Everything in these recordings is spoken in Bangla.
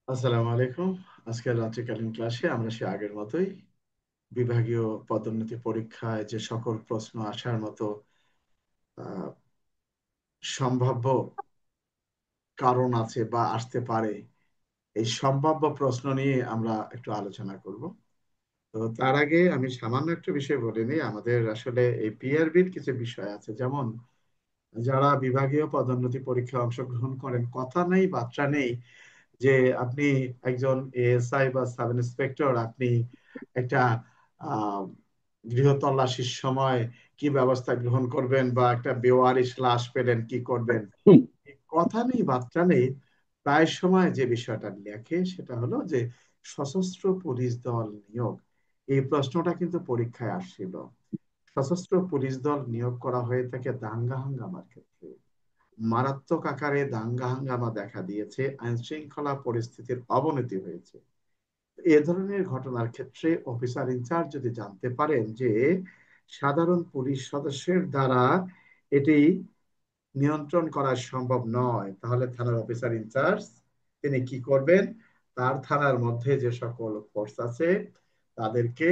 আসসালামু আলাইকুম। আজকের রাত্রিকালীন ক্লাসে আমরা সে আগের মতোই বিভাগীয় পদোন্নতি পরীক্ষায় যে সকল প্রশ্ন আসার মতো আহ, সম্ভাব্য কারণ আছে বা আসতে পারে, এই সম্ভাব্য প্রশ্ন নিয়ে আমরা একটু আলোচনা করব। তো তার আগে আমি সামান্য একটা বিষয় বলে নিই। আমাদের আসলে এই পিআরবির কিছু বিষয় আছে, যেমন যারা বিভাগীয় পদোন্নতি পরীক্ষায় অংশগ্রহণ করেন, কথা নেই বার্তা নেই যে আপনি একজন এএসআই বা সাব ইন্সপেক্টর, আপনি একটা আহ গৃহ তল্লাশির সময় কি ব্যবস্থা গ্রহণ করবেন, বা একটা বেওয়ারিশ লাশ পেলেন কি করবেন। হুম। এই কথা নেই বার্তা নেই। প্রায় সময় যে বিষয়টা লেখে সেটা হলো যে সশস্ত্র পুলিশ দল নিয়োগ। এই প্রশ্নটা কিন্তু পরীক্ষায় আসছিল। সশস্ত্র পুলিশ দল নিয়োগ করা হয়ে থাকে দাঙ্গা হাঙ্গামার ক্ষেত্রে। মারাত্মক আকারে দাঙ্গা হাঙ্গামা দেখা দিয়েছে, আইন শৃঙ্খলা পরিস্থিতির অবনতি হয়েছে। এ ধরনের ঘটনার ক্ষেত্রে অফিসার ইনচার্জ যদি জানতে পারেন যে সাধারণ পুলিশ সদস্যের দ্বারা এটি নিয়ন্ত্রণ করা সম্ভব নয়, তাহলে থানার অফিসার ইনচার্জ তিনি কি করবেন? তার থানার মধ্যে যে সকল ফোর্স আছে তাদেরকে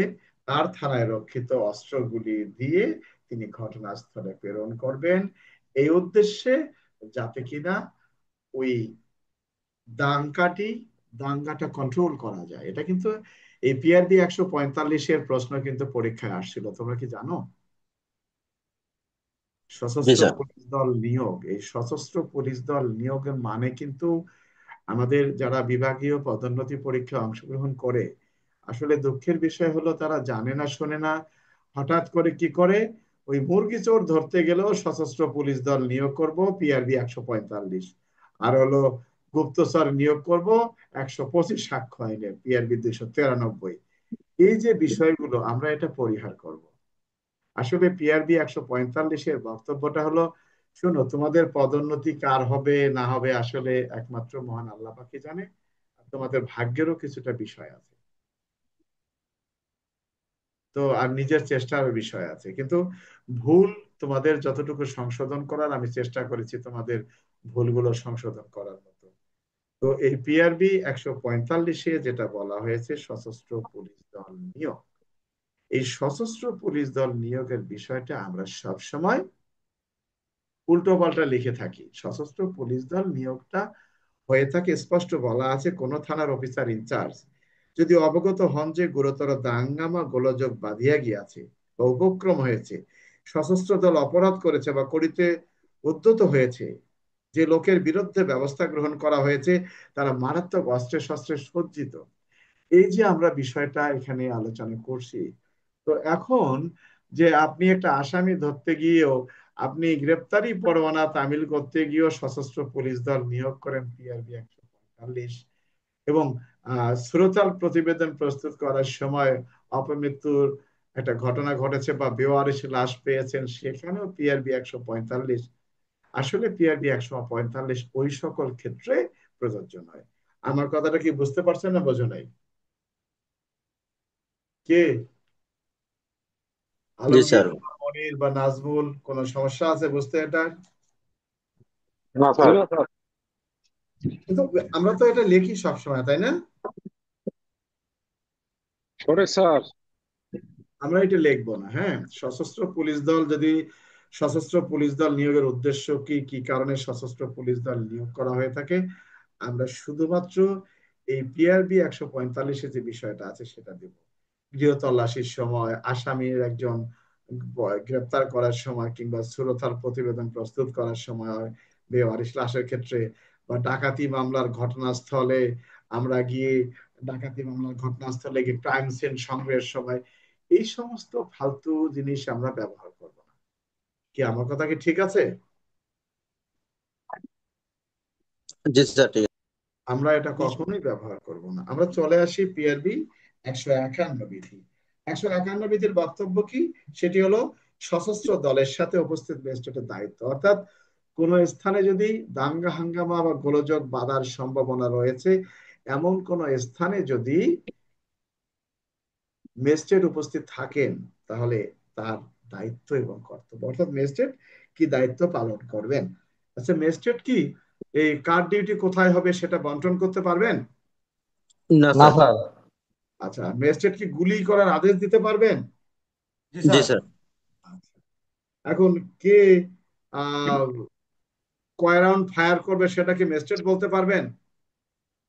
তার থানায় রক্ষিত অস্ত্রগুলি দিয়ে তিনি ঘটনাস্থলে প্রেরণ করবেন, এই উদ্দেশ্যে, যাতে কিনা ওই দাঙ্গাটি দাঙ্গাটা কন্ট্রোল করা যায়। এটা কিন্তু এই পিআরবি 145-এর প্রশ্ন কিন্তু পরীক্ষায় আসছিল, তোমরা কি জানো? জি সশস্ত্র স্যার। পুলিশ দল নিয়োগ, এই সশস্ত্র পুলিশ দল নিয়োগের মানে কিন্তু আমাদের যারা বিভাগীয় পদোন্নতি পরীক্ষায় অংশগ্রহণ করে, আসলে দুঃখের বিষয় হলো তারা জানে না শোনে না, হঠাৎ করে কি করে, ওই মুরগি চোর ধরতে গেলেও সশস্ত্র পুলিশ দল নিয়োগ করব পিআরবি 145, আর হলো গুপ্তচর নিয়োগ করব 125 সাক্ষ্য আইনে পিআরবি 293। এই যে বিষয়গুলো, আমরা এটা পরিহার করব। আসলে পিআরবি 145-এর বক্তব্যটা হলো, শোনো, তোমাদের পদোন্নতি কার হবে না হবে আসলে একমাত্র মহান আল্লাহ পাকই জানে, আর তোমাদের ভাগ্যেরও কিছুটা বিষয় আছে। তো আর নিজের চেষ্টার বিষয় আছে, কিন্তু ভুল তোমাদের যতটুকু সংশোধন করার আমি চেষ্টা করেছি তোমাদের ভুলগুলো সংশোধন করার মতো। তো এই পিআরবি 145-এ যেটা বলা হয়েছে সশস্ত্র পুলিশ দল নিয়োগ, এই সশস্ত্র পুলিশ দল নিয়োগের বিষয়টা আমরা সব সময় উল্টো পাল্টা লিখে থাকি। সশস্ত্র পুলিশ দল নিয়োগটা হয়ে থাকে, স্পষ্ট বলা আছে, কোন থানার অফিসার ইনচার্জ যদি অবগত হন যে গুরুতর দাঙ্গামা গোলযোগ বাঁধিয়া গিয়াছে বা উপক্রম হয়েছে, সশস্ত্র দল অপরাধ করেছে বা করিতে উদ্যত হয়েছে, যে লোকের বিরুদ্ধে ব্যবস্থা গ্রহণ করা হয়েছে তারা মারাত্মক অস্ত্রে শস্ত্রে সজ্জিত, এই যে আমরা বিষয়টা এখানে আলোচনা করছি। তো এখন যে আপনি একটা আসামি ধরতে গিয়েও, আপনি গ্রেপ্তারি পরোয়ানা তামিল করতে গিয়েও সশস্ত্র পুলিশ দল নিয়োগ করেন পিআরবি 145, এবং শ্রোতাল প্রতিবেদন প্রস্তুত করার সময় অপমৃত্যুর একটা ঘটনা ঘটেছে বা বেওয়ারিশ লাশ পেয়েছেন, সেখানেও পিআরবি 145। আসলে পিআরবি 145 ওই সকল ক্ষেত্রে প্রযোজ্য নয়। আমার কথাটা কি বুঝতে পারছেন না বোঝো নাই? কে? জি আলমগীর স্যার। বা মনির বা নাজমুল, কোন সমস্যা আছে বুঝতে এটা? না স্যার। কিন্তু আমরা তো এটা লিখি সবসময়, তাই না? সরে স্যার। আমরা এটা লিখবো না, হ্যাঁ। সশস্ত্র পুলিশ দল যদি, সশস্ত্র পুলিশ দল নিয়োগের উদ্দেশ্য কি, কি কারণে সশস্ত্র পুলিশ দল নিয়োগ করা হয়ে থাকে, আমরা শুধুমাত্র এই পিআরবি 145-এ যে বিষয়টা আছে সেটা দেব। গৃহ তল্লাশির সময়, আসামির একজন গ্রেপ্তার করার সময়, কিংবা সুরতার প্রতিবেদন প্রস্তুত করার সময়, বেওয়ারিশ লাশের ক্ষেত্রে, বা ডাকাতি মামলার ঘটনাস্থলে আমরা গিয়ে, ডাকাতি মামলার ঘটনাস্থলে গিয়ে ক্রাইম সিন সংগ্রহের সময়, এই সমস্ত ফালতু জিনিস আমরা ব্যবহার করব না। কি আমার কথা কি ঠিক আছে? জি স্যার, ঠিক আমরা এটা কখনোই ব্যবহার করব না। আমরা চলে আসি পিআরবি 151 বিধি। 151 বিধির বক্তব্য কি? সেটি হলো সশস্ত্র দলের সাথে উপস্থিত ম্যাজিস্ট্রেটের দায়িত্ব, অর্থাৎ কোন স্থানে যদি দাঙ্গা হাঙ্গামা বা গোলযোগ বাধার সম্ভাবনা রয়েছে, এমন কোন স্থানে যদি ম্যাজিস্ট্রেট উপস্থিত থাকেন, তাহলে তার দায়িত্ব এবং কর্তব্য, অর্থাৎ ম্যাজিস্ট্রেট কি দায়িত্ব পালন করবেন। আচ্ছা, ম্যাজিস্ট্রেট কি এই কার ডিউটি কোথায় হবে সেটা বন্টন করতে পারবেন? না না স্যার। স্যার। আচ্ছা, ম্যাজিস্ট্রেট কি গুলি করার আদেশ দিতে পারবেন? জি জি স্যার। স্যার। আচ্ছা, এখন কে আহ কয় রাউন্ড ফায়ার করবে সেটা কি ম্যাজিস্ট্রেট বলতে পারবেন?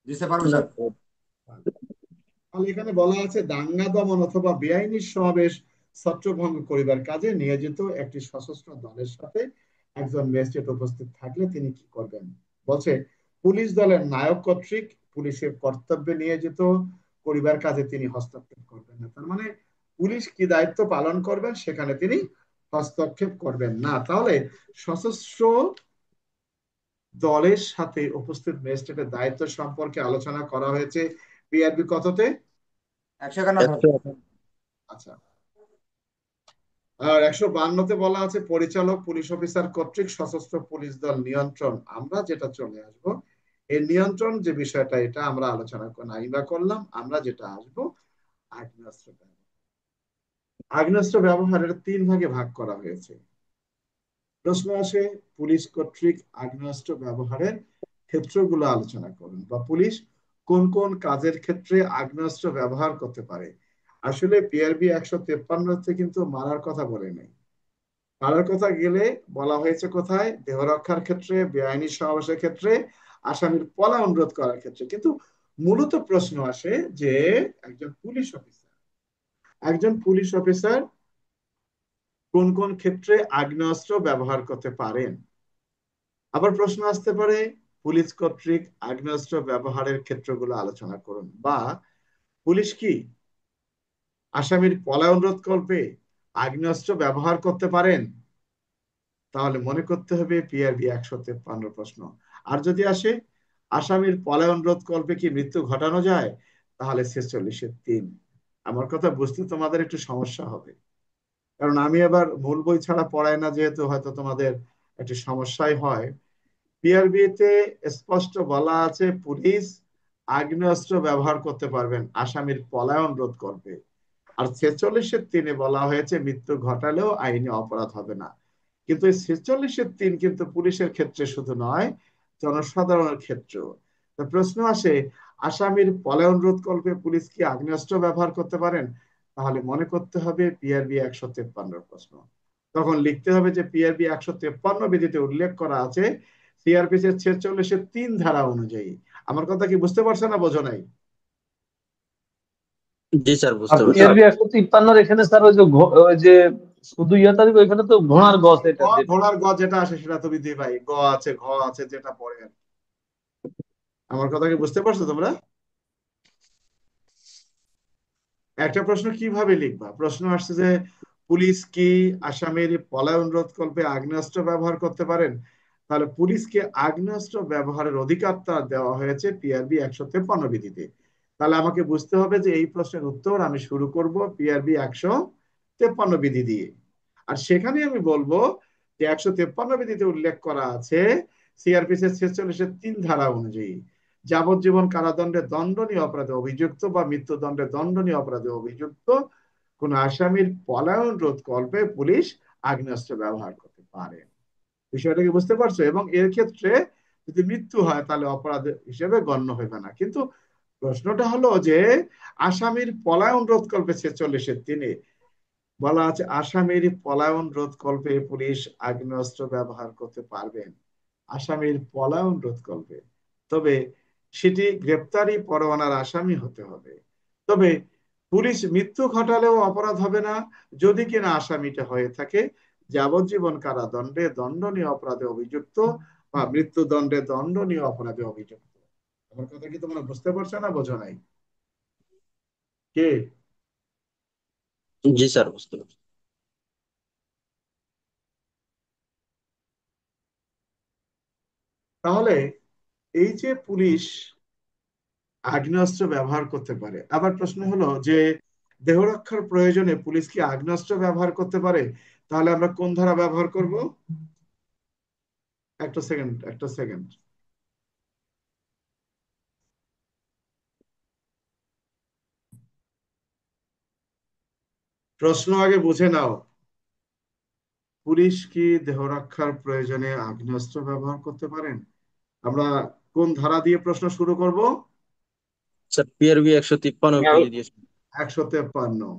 জি স্যার, পারবো না স্যার। স্যার। তাহলে এখানে বলা আছে দাঙ্গা দমন অথবা বেআইনি সমাবেশ ছত্রভঙ্গ করিবার কাজে নিয়োজিত একটি সশস্ত্র দলের সাথে একজন ম্যাজিস্ট্রেট উপস্থিত থাকলে তিনি কি করবেন? বলছে পুলিশ দলের নায়ক কর্তৃক পুলিশের কর্তব্যে নিয়োজিত করিবার কাজে তিনি হস্তক্ষেপ করবেন না। তার মানে পুলিশ কি দায়িত্ব পালন করবেন সেখানে তিনি হস্তক্ষেপ করবেন না। তাহলে সশস্ত্র দলের সাথে উপস্থিত ম্যাজিস্ট্রেটের দায়িত্ব সম্পর্কে আলোচনা করা হয়েছে পিআরবি কততে? 151 স্যার। 151। আচ্ছা, আর 152তে বলা আছে পরিচালক পুলিশ অফিসার কর্তৃক সশস্ত্র পুলিশ দল নিয়ন্ত্রণ। আমরা যেটা চলে আসব, এই নিয়ন্ত্রণ যে বিষয়টা এটা আমরা আলোচনা নাই বা করলাম, আমরা যেটা আসবো আগ্নেয়াস্ত্র ব্যবহার। আগ্নেয়াস্ত্র ব্যবহারের 3 ভাগে ভাগ করা হয়েছে। প্রশ্ন আসে পুলিশ কর্তৃক আগ্নেয়াস্ত্র ব্যবহারের ক্ষেত্রগুলো আলোচনা করুন, বা পুলিশ কোন কোন কাজের ক্ষেত্রে আগ্নেয়াস্ত্র ব্যবহার করতে পারে। আসলে পিআরবি 153 কিন্তু মারার কথা বলে নাই। মারার কথা গেলে বলা হয়েছে কোথায়? দেহ রক্ষার ক্ষেত্রে, বেআইনি সমাবেশের ক্ষেত্রে, আসামির পলায়ন রোধ করার ক্ষেত্রে। কিন্তু মূলত প্রশ্ন আসে যে একজন পুলিশ অফিসার কোন কোন ক্ষেত্রে আগ্নেয়াস্ত্র ব্যবহার করতে পারেন। আবার প্রশ্ন আসতে পারে পুলিশ কর্তৃক আগ্নেয়াস্ত্র ব্যবহারের ক্ষেত্রগুলো আলোচনা করুন, বা পুলিশ কি আসামির পলায়ন রোধ করবে আগ্নেয়াস্ত্র ব্যবহার করতে পারেন। তাহলে মনে করতে হবে পিআরবি 153 প্রশ্ন। আর যদি আসে আসামির পলায়ন রোধ কল্পে কি মৃত্যু ঘটানো যায়, তাহলে 46-3। আমার কথা বুঝতে তোমাদের একটু সমস্যা হবে, কারণ আমি আবার মূল বই ছাড়া পড়াই না, যেহেতু হয়তো তোমাদের একটু সমস্যাই হয়। পিআরবি তে স্পষ্ট বলা আছে পুলিশ আগ্নেয়াস্ত্র ব্যবহার করতে পারবেন আসামির পলায়ন রোধ করবে। আর 46-3 বলা হয়েছে মৃত্যু ঘটালেও আইনি অপরাধ হবে না। কিন্তু এই 46-3 কিন্তু পুলিশের ক্ষেত্রে শুধু নয়, জনসাধারণের ক্ষেত্রেও। তো প্রশ্ন আসে আসামির পলায়ন রোধ কল্পে পুলিশ কি আগ্নেয়াস্ত্র ব্যবহার করতে পারেন? তাহলে মনে করতে হবে পিআরবি 153 প্রশ্ন। তখন লিখতে হবে যে পিআরবি 153 বিধিতে উল্লেখ করা আছে সিআরপিসি 46-3 ধারা অনুযায়ী। আমার কথা কি বুঝতে পারছো না বোঝো নাই? জি স্যার, আর বুঝতে পারছি। পিআরবি 153 এখানে স্যার ওই যে শুধু ইয়ে থাকবে, ওইখানে তো ঘোড়ার গছ গ, এটা যেটা। ঘোড়ার গ যেটা আসে সেটা তুমি দিই ভাই, গ আছে ঘ আছে যেটা পড়ে আর কি। আমার কথা কি বুঝতে পারছো তোমরা? একটা প্রশ্ন কিভাবে লিখবা? প্রশ্ন আসছে যে পুলিশ কি আসামির পলায়ন রোধ কল্পে আগ্নেয়াস্ত্র ব্যবহার করতে পারেন। তাহলে পুলিশকে আগ্নেয়াস্ত্র ব্যবহারের অধিকার তার দেওয়া হয়েছে পিআরবি 153 বিধিতে। তাহলে আমাকে বুঝতে হবে যে এই প্রশ্নের উত্তর আমি শুরু করব পিআরবি 153 বিধি দিয়ে। আর সেখানে আমি বলবো যে 153 বিধিতে উল্লেখ করা আছে সিআরপিসি 46-3 ধারা অনুযায়ী যাবজ্জীবন কারাদণ্ডে দণ্ডনীয় অপরাধে অভিযুক্ত বা মৃত্যুদণ্ডে দণ্ডনীয় অপরাধে অভিযুক্ত কোন আসামির পলায়ন রোধ কল্পে পুলিশ আগ্নেয়াস্ত্র ব্যবহার করতে পারে। বিষয়টা কি বুঝতে পারছো? এবং এর ক্ষেত্রে যদি মৃত্যু হয় তাহলে অপরাধ হিসেবে গণ্য হবে না। কিন্তু প্রশ্নটা হলো যে আসামির পলায়ন রোধ কল্পে 46-3 বলা আছে আসামির পলায়ন রোধ কল্পে পুলিশ আগ্নেয়াস্ত্র ব্যবহার করতে পারবেন আসামির পলায়ন রোধ কল্পে। তবে সেটি গ্রেপ্তারি পরোয়ানার আসামি হতে হবে। তবে পুলিশ মৃত্যু ঘটালেও অপরাধ হবে না যদি কিনা আসামিটা হয়ে থাকে যাবজ্জীবন কারাদণ্ডে দণ্ডনীয় অপরাধে অভিযুক্ত বা মৃত্যুদণ্ডে দণ্ডনীয় অপরাধে অভিযুক্ত। আমার কথা কি তোমরা বুঝতে পারছো না বোঝো নাই? কে? জি স্যার, বুঝতে পারছি। তাহলে এই যে পুলিশ আগ্নেয়াস্ত্র ব্যবহার করতে পারে, আবার প্রশ্ন হলো যে দেহ রক্ষার প্রয়োজনে পুলিশ কি আগ্নেয়াস্ত্র ব্যবহার করতে পারে, তাহলে আমরা কোন ধারা ব্যবহার করব? একটা সেকেন্ড। প্রশ্ন আগে বুঝে নাও, পুলিশ কি দেহ রক্ষার প্রয়োজনে আগ্নেয়াস্ত্র ব্যবহার করতে পারেন? আমরা কোন ধারা দিয়ে প্রশ্ন শুরু করব? স্যার পিআরবি 153 পেজে দিয়েছে। 153।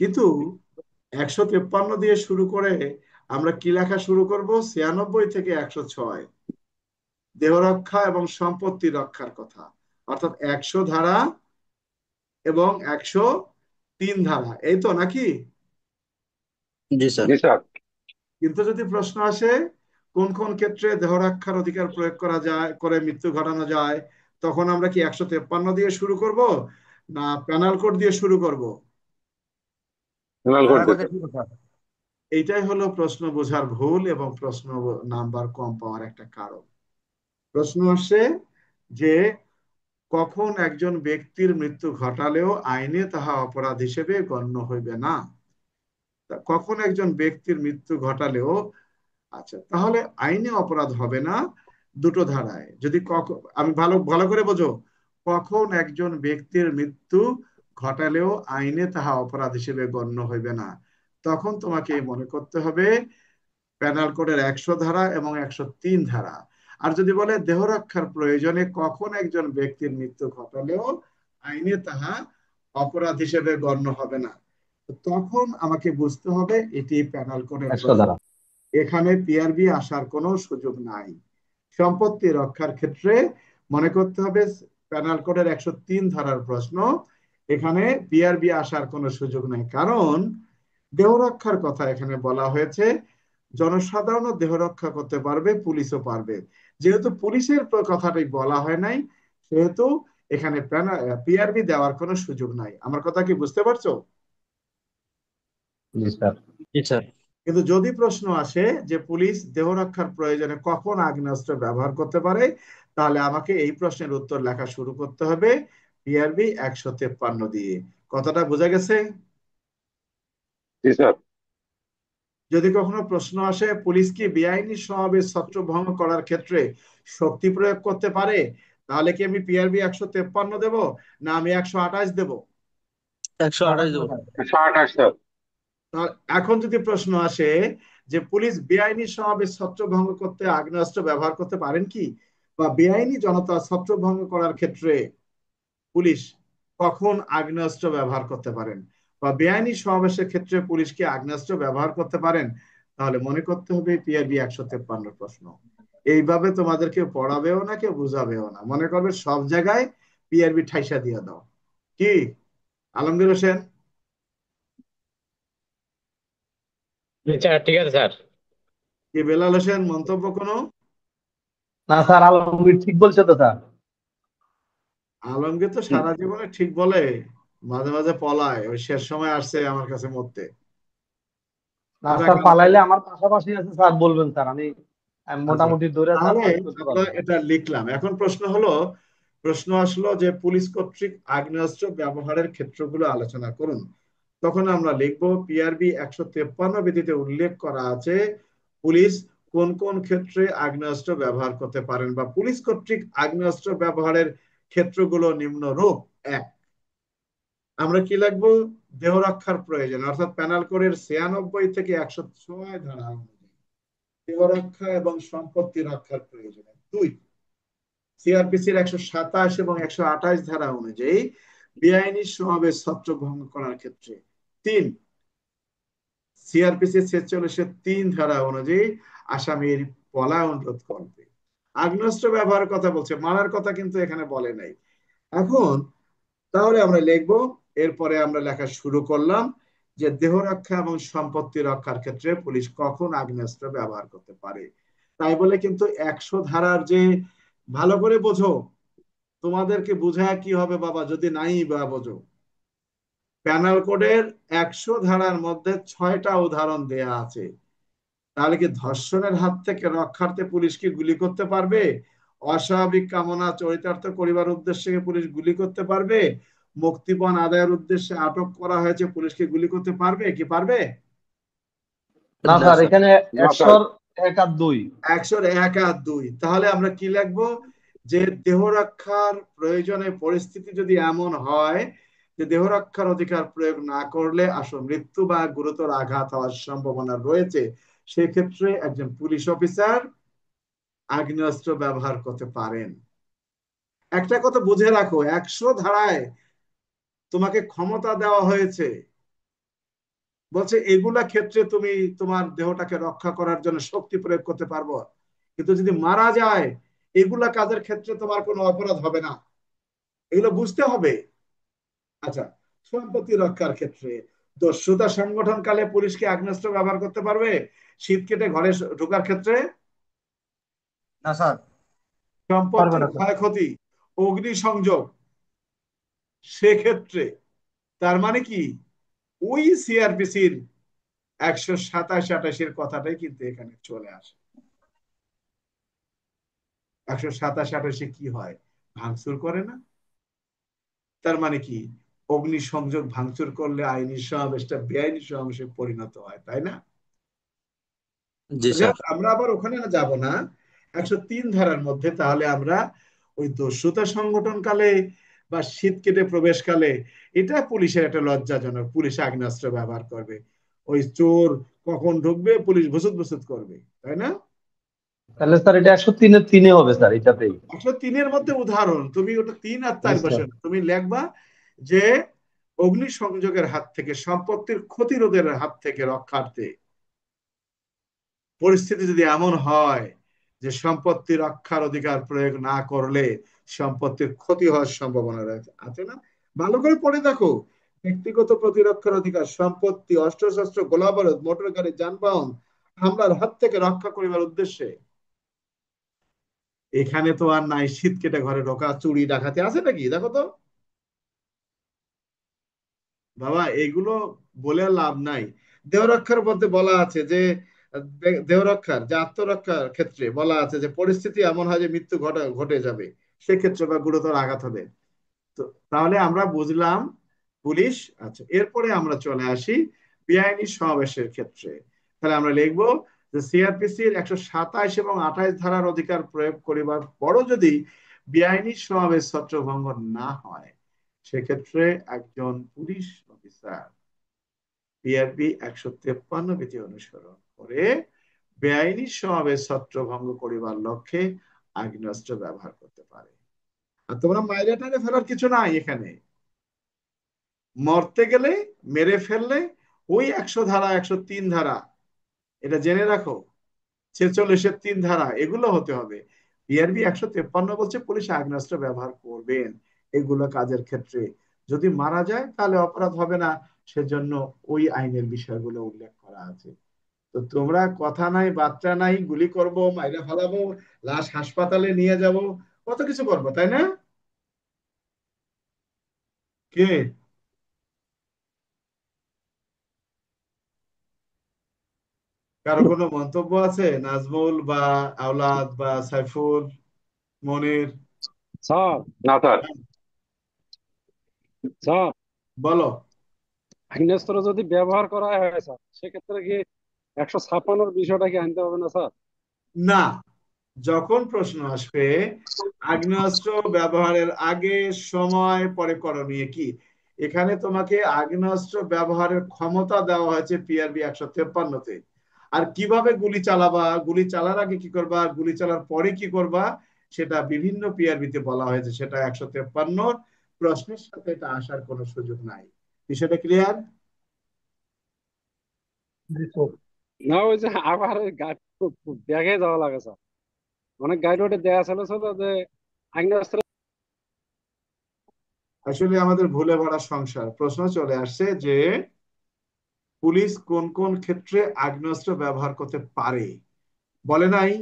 কিন্তু 153 দিয়ে শুরু করে আমরা কি লেখা শুরু করব? 96 থেকে 106, দেহ রক্ষা এবং সম্পত্তি রক্ষার কথা। অর্থাৎ 100 ধারা এবং 103 ধারা, এই তো নাকি? জি স্যার। জি স্যার। কিন্তু যদি প্রশ্ন আসে কোন কোন ক্ষেত্রে দেহ রক্ষার অধিকার প্রয়োগ করা যায়, করে মৃত্যু ঘটানো যায়, তখন আমরা কি 153 দিয়ে শুরু করব না পেনাল কোড দিয়ে শুরু করব? লাল দয়া করতে করে স্যার। শুরু স্যার। এইটাই হলো প্রশ্ন বোঝার ভুল এবং প্রশ্ন নাম্বার কম পাওয়ার একটা কারণ। প্রশ্ন আসছে যে কখন একজন ব্যক্তির মৃত্যু ঘটালেও আইনে তাহা অপরাধ হিসেবে গণ্য হইবে না। কখন একজন ব্যক্তির মৃত্যু ঘটালেও, আচ্ছা তাহলে আইনে অপরাধ হবে না দুটো ধারায়। যদি আমি ভালো ভালো করে বোঝো, কখন একজন ব্যক্তির মৃত্যু ঘটালেও আইনে তাহা অপরাধ হিসেবে গণ্য হইবে না, তখন তোমাকে মনে করতে হবে পেনাল কোডের 100 ধারা এবং 103 ধারা। আর যদি বলে দেহ রক্ষার প্রয়োজনে কখন একজন ব্যক্তির মৃত্যু ঘটালেও আইনে তাহা অপরাধ হিসেবে গণ্য হবে না, তখন আমাকে বুঝতে হবে এটি পেনাল কোডের 100 প্রশ্ন। দ্বারা। এখানে পিআরবি আসার কোনো সুযোগ নাই। সম্পত্তি রক্ষার ক্ষেত্রে মনে করতে হবে পেনাল কোডের 103 ধারার প্রশ্ন। এখানে পিআরবি আসার কোনো সুযোগ নেই, কারণ দেহ রক্ষার কথা এখানে বলা হয়েছে। জনসাধারণও দেহ রক্ষা করতে পারবে, পুলিশও পারবে। যেহেতু পুলিশের কথাটাই বলা হয় নাই, সেহেতু এখানে পিআরবি দেওয়ার কোনো সুযোগ নাই। আমার কথা কি বুঝতে পারছো? জি স্যার। জি স্যার। কিন্তু যদি প্রশ্ন আসে যে পুলিশ দেহ রক্ষার প্রয়োজনে কখন আগ্নেয়াস্ত্র ব্যবহার করতে পারে, তাহলে আমাকে এই প্রশ্নের উত্তর লেখা শুরু করতে হবে পিআরবি 153 দিয়ে। কথাটা বোঝা গেছে? জি স্যার। যদি কখনো প্রশ্ন আসে পুলিশ কি বেআইনি সমাবেশ ছত্রভঙ্গ করার ক্ষেত্রে শক্তি প্রয়োগ করতে পারে, তাহলে কি আমি পিআরবি 153 দেব না আমি 128 দেব? 128 দেবো। 128 স্যার। এখন যদি প্রশ্ন আসে যে পুলিশ বেআইনি সমাবেশ ছত্রভঙ্গ করতে আগ্নেয়াস্ত্র ব্যবহার করতে পারেন কি, বা বেআইনি জনতা ছত্রভঙ্গ করার ক্ষেত্রে পুলিশ কখন আগ্নেয়াস্ত্র ব্যবহার করতে পারেন, বা বেআইনি সমাবেশের ক্ষেত্রে পুলিশ কি আগ্নেয়াস্ত্র ব্যবহার করতে পারেন, তাহলে মনে করতে হবে পিআরবি 153 প্রশ্ন। এইভাবে তোমাদেরকে পড়াবেও না, কেউ বুঝাবেও না, মনে করবে সব জায়গায় পিআরবি ঠাইসা দিয়ে দাও। কি আলমগীর হোসেন? স্যার ঠিক আছে স্যার। কি বেলাল হোসেন, মন্তব্য কোনো? না স্যার, আলমগীর ঠিক বলছে তো স্যার। আলমগীর তো সারা জীবনে ঠিক বলে, মাঝে মাঝে পলায়, ওই শেষ সময় আসছে আমার কাছে মরতে। না যাক, স্যার, পালাইলে আমার পাশাপাশি আছে স্যার, বলবেন স্যার, আমি আমি আচ্ছা মোটামুটি ধরে স্যার তাহলে ফাইট করতে আমরা পারবো। এটা লিখলাম। এখন প্রশ্ন হলো, প্রশ্ন আসলো যে পুলিশ কর্তৃক আগ্নেয়াস্ত্র ব্যবহারের ক্ষেত্রগুলো আলোচনা করুন। তখন আমরা লিখবো পিআরবি 153 বিধিতে উল্লেখ করা আছে পুলিশ কোন কোন ক্ষেত্রে আগ্নেয়াস্ত্র ব্যবহার করতে পারেন, বা পুলিশ কর্তৃক আগ্নেয়াস্ত্র ব্যবহারের ক্ষেত্রগুলো নিম্নরূপ। এক, আমরা কি লিখবো? দেহ রক্ষার প্রয়োজন, অর্থাৎ পেনাল কোডের 96 থেকে 106 ধারা অনুযায়ী দেহ রক্ষা এবং সম্পত্তি রক্ষার প্রয়োজনে। দুই, সিআরপিসির 127 এবং 128 ধারা অনুযায়ী বেআইনি সমাবেশ ছত্রভঙ্গ করার ক্ষেত্রে। তিন, সিআরপিসি 46-এর 3 ধারা অনুযায়ী আসামির পলায়ন রোধ করবে। আগ্নেয়াস্ত্র ব্যবহারের কথা বলছে, মারার কথা কিন্তু এখানে বলে নাই। এখন তাহলে আমরা লিখবো, এরপরে আমরা লেখা শুরু করলাম যে দেহ রক্ষা এবং সম্পত্তি রক্ষার ক্ষেত্রে পুলিশ কখন আগ্নেয়াস্ত্র ব্যবহার করতে পারে। তাই বলে কিন্তু 100 ধারার যে, ভালো করে বোঝো, তোমাদেরকে বুঝায় কি হবে বাবা যদি নাই বা বোঝো। প্যানাল কোডের 100 ধারার মধ্যে 6টা উদাহরণ দেয়া আছে। তাহলে কি ধর্ষণের হাত থেকে রক্ষার্থে পুলিশ কি গুলি করতে পারবে? অস্বাভাবিক কামনা চরিতার্থ করিবার উদ্দেশ্যে পুলিশ গুলি করতে পারবে? মুক্তিপণ আদায়ের উদ্দেশ্যে আটক করা হয়েছে, পুলিশকে গুলি করতে পারবে কি পারবে? না না স্যার, স্যার। এখানে না স্যার। 100-1 আর 2। 101 আর 2, তাহলে আমরা কি লিখবো? যে দেহ রক্ষার প্রয়োজনে পরিস্থিতি যদি এমন হয় যে দেহ রক্ষার অধিকার প্রয়োগ না করলে মৃত্যু বা গুরুতর আঘাত হওয়ার সম্ভাবনা রয়েছে, সেক্ষেত্রে একজন পুলিশ অফিসার আগ্নেয়াস্ত্র ব্যবহার করতে পারেন। একটা কথা বুঝে রাখো, 100 ধারায় তোমাকে ক্ষমতা দেওয়া হয়েছে, বলছে এগুলা ক্ষেত্রে তুমি তোমার দেহটাকে রক্ষা করার জন্য শক্তি প্রয়োগ করতে পারবো, কিন্তু যদি মারা যায় এগুলা কাজের ক্ষেত্রে তোমার কোনো অপরাধ হবে না। এগুলো বুঝতে হবে। আচ্ছা, সম্পত্তি রক্ষার ক্ষেত্রে দস্যুতা সংগঠনকালে পুলিশকে আগ্নেয়াস্ত্র ব্যবহার করতে পারবে শীত কেটে ঘরে ঢোকার ক্ষেত্রে? না স্যার, পারবে সম্পত্তির না স্যার। ক্ষয়ক্ষতি, অগ্নিসংযোগ, সেক্ষেত্রে তার মানে কি ওই সিআরপিসির 127-28 কথাটাই কিন্তু এখানে চলে আসে। 127-28 কি হয়? ভাঙচুর করে না? তার মানে কি অগ্নিসংযোগ ভাঙচুর করলে আইনি সমাবেশটা বেআইনি সমাবেশে পরিণত হয়, তাই না? জি যাই স্যার। হোক, আমরা আবার ওখানে যাব না। 103 ধারার মধ্যে তাহলে আমরা ওই দস্যুতা সংগঠনকালে বা শীত কেটে প্রবেশকালে, এটা পুলিশের একটা লজ্জাজনক, পুলিশ আগ্নেয়াস্ত্র ব্যবহার করবে। ওই চোর কখন ঢুকবে পুলিশ ভুসুত ভুসুত করবে, তাই না? তাহলে স্যার এটা 103-এর 3-এ হবে স্যার, এটাতেই। 103-এর মধ্যে উদাহরণ, তুমি ওটা 3 আর 4 আচ্ছা। বসে না, তুমি লেখবা যে অগ্নিসংযোগের হাত থেকে, সম্পত্তির ক্ষতিরোধের হাত থেকে রক্ষার্থে পরিস্থিতি যদি এমন হয় যে সম্পত্তি রক্ষার অধিকার প্রয়োগ না করলে সম্পত্তির ক্ষতি হওয়ার সম্ভাবনা রয়েছে, আছে না? ভালো করে পড়ে দেখো। ব্যক্তিগত প্রতিরক্ষার অধিকার, সম্পত্তি, অস্ত্রশস্ত্র, গোলাবারুদ, মোটর গাড়ি, যানবাহন হামলার হাত থেকে রক্ষা করিবার উদ্দেশ্যে। এখানে তো আর নাই শীত কেটে ঘরে ঢোকা, চুরি ডাকাতি, আছে নাকি দেখো তো। বাবা এগুলো বলে লাভ নাই। দেহরক্ষার মধ্যে বলা আছে যে দেহরক্ষার যে আত্মরক্ষার ক্ষেত্রে বলা আছে যে পরিস্থিতি এমন হয় যে মৃত্যু ঘটে ঘটে যাবে, সেক্ষেত্রে বা গুরুতর আঘাত হবে। তো তাহলে আমরা বুঝলাম পুলিশ। আচ্ছা, এরপরে আমরা চলে আসি বেআইনি সমাবেশের ক্ষেত্রে। তাহলে আমরা লিখবো যে সিআরপিসির 127 এবং 28 ধারার অধিকার প্রয়োগ করিবার পরও যদি বেআইনি সমাবেশ ছত্রভঙ্গ না হয়, সেক্ষেত্রে একজন পুলিশ অফিসার পিআরবি 153 বিধি অনুসরণ করে বেআইনি সমাবেশ ছত্রভঙ্গ করিবার লক্ষ্যে আগ্নেয়াস্ত্র ব্যবহার করতে পারে। আর তোমরা মাইরে টাইরে ফেলার কিছু নাই এখানে। মরতে গেলে, মেরে ফেললে ওই 100 ধারা, 103 ধারা, এটা জেনে রাখো, 46-এর 3 ধারা, এগুলো হতে হবে। বিআরবি 153 বলছে পুলিশ আগ্নেয়াস্ত্র ব্যবহার করবেন এগুলো কাজের ক্ষেত্রে। যদি মারা যায় তাহলে অপরাধ হবে না, সেজন্য ওই আইনের বিষয়গুলো উল্লেখ করা আছে। তো তোমরা কথা নাই বার্তা নাই, গুলি করব, মাইরা ফেলাবো, লাশ হাসপাতালে নিয়ে যাব, কত কিছু করবো, তাই না? কে? কারো কোনো মন্তব্য আছে? নাজমুল বা আওলাদ বা সাইফুল, মনির? স্যার। না স্যার। স্যার, বলো। আগ্নেয়াস্ত্র যদি ব্যবহার করা হয় স্যার, সেক্ষেত্রে কি 156-র বিষয়টা কি আনতে হবে না স্যার? না, যখন প্রশ্ন আসবে আগ্নেয়াস্ত্র ব্যবহারের আগে, সময়, পরে করণীয় কি, এখানে তোমাকে আগ্নেয়াস্ত্র ব্যবহারের ক্ষমতা দেওয়া হয়েছে পিআরবি 153-তে। আর কিভাবে গুলি চালাবা, গুলি চালার আগে কি করবা, গুলি চালার পরে কি করবা, সেটা বিভিন্ন পিআরবিতে বলা হয়েছে। সেটা 153 প্রশ্নের সাথে এটা আসার কোনো সুযোগ নাই। বিষয়টা ক্লিয়ার? জি স্যার। না, ওই যে আবার ওই গাইড দেখে যাওয়া লাগে স্যার। অনেক গাইড ওটা দেয়া ছিল ছিল যে আগ্নেয়াস্ত্র। আসলে আমাদের ভুলে ভরা সংসার, প্রশ্ন চলে আসছে যে পুলিশ কোন কোন ক্ষেত্রে আগ্নেয়াস্ত্র ব্যবহার করতে পারে, বলে নাই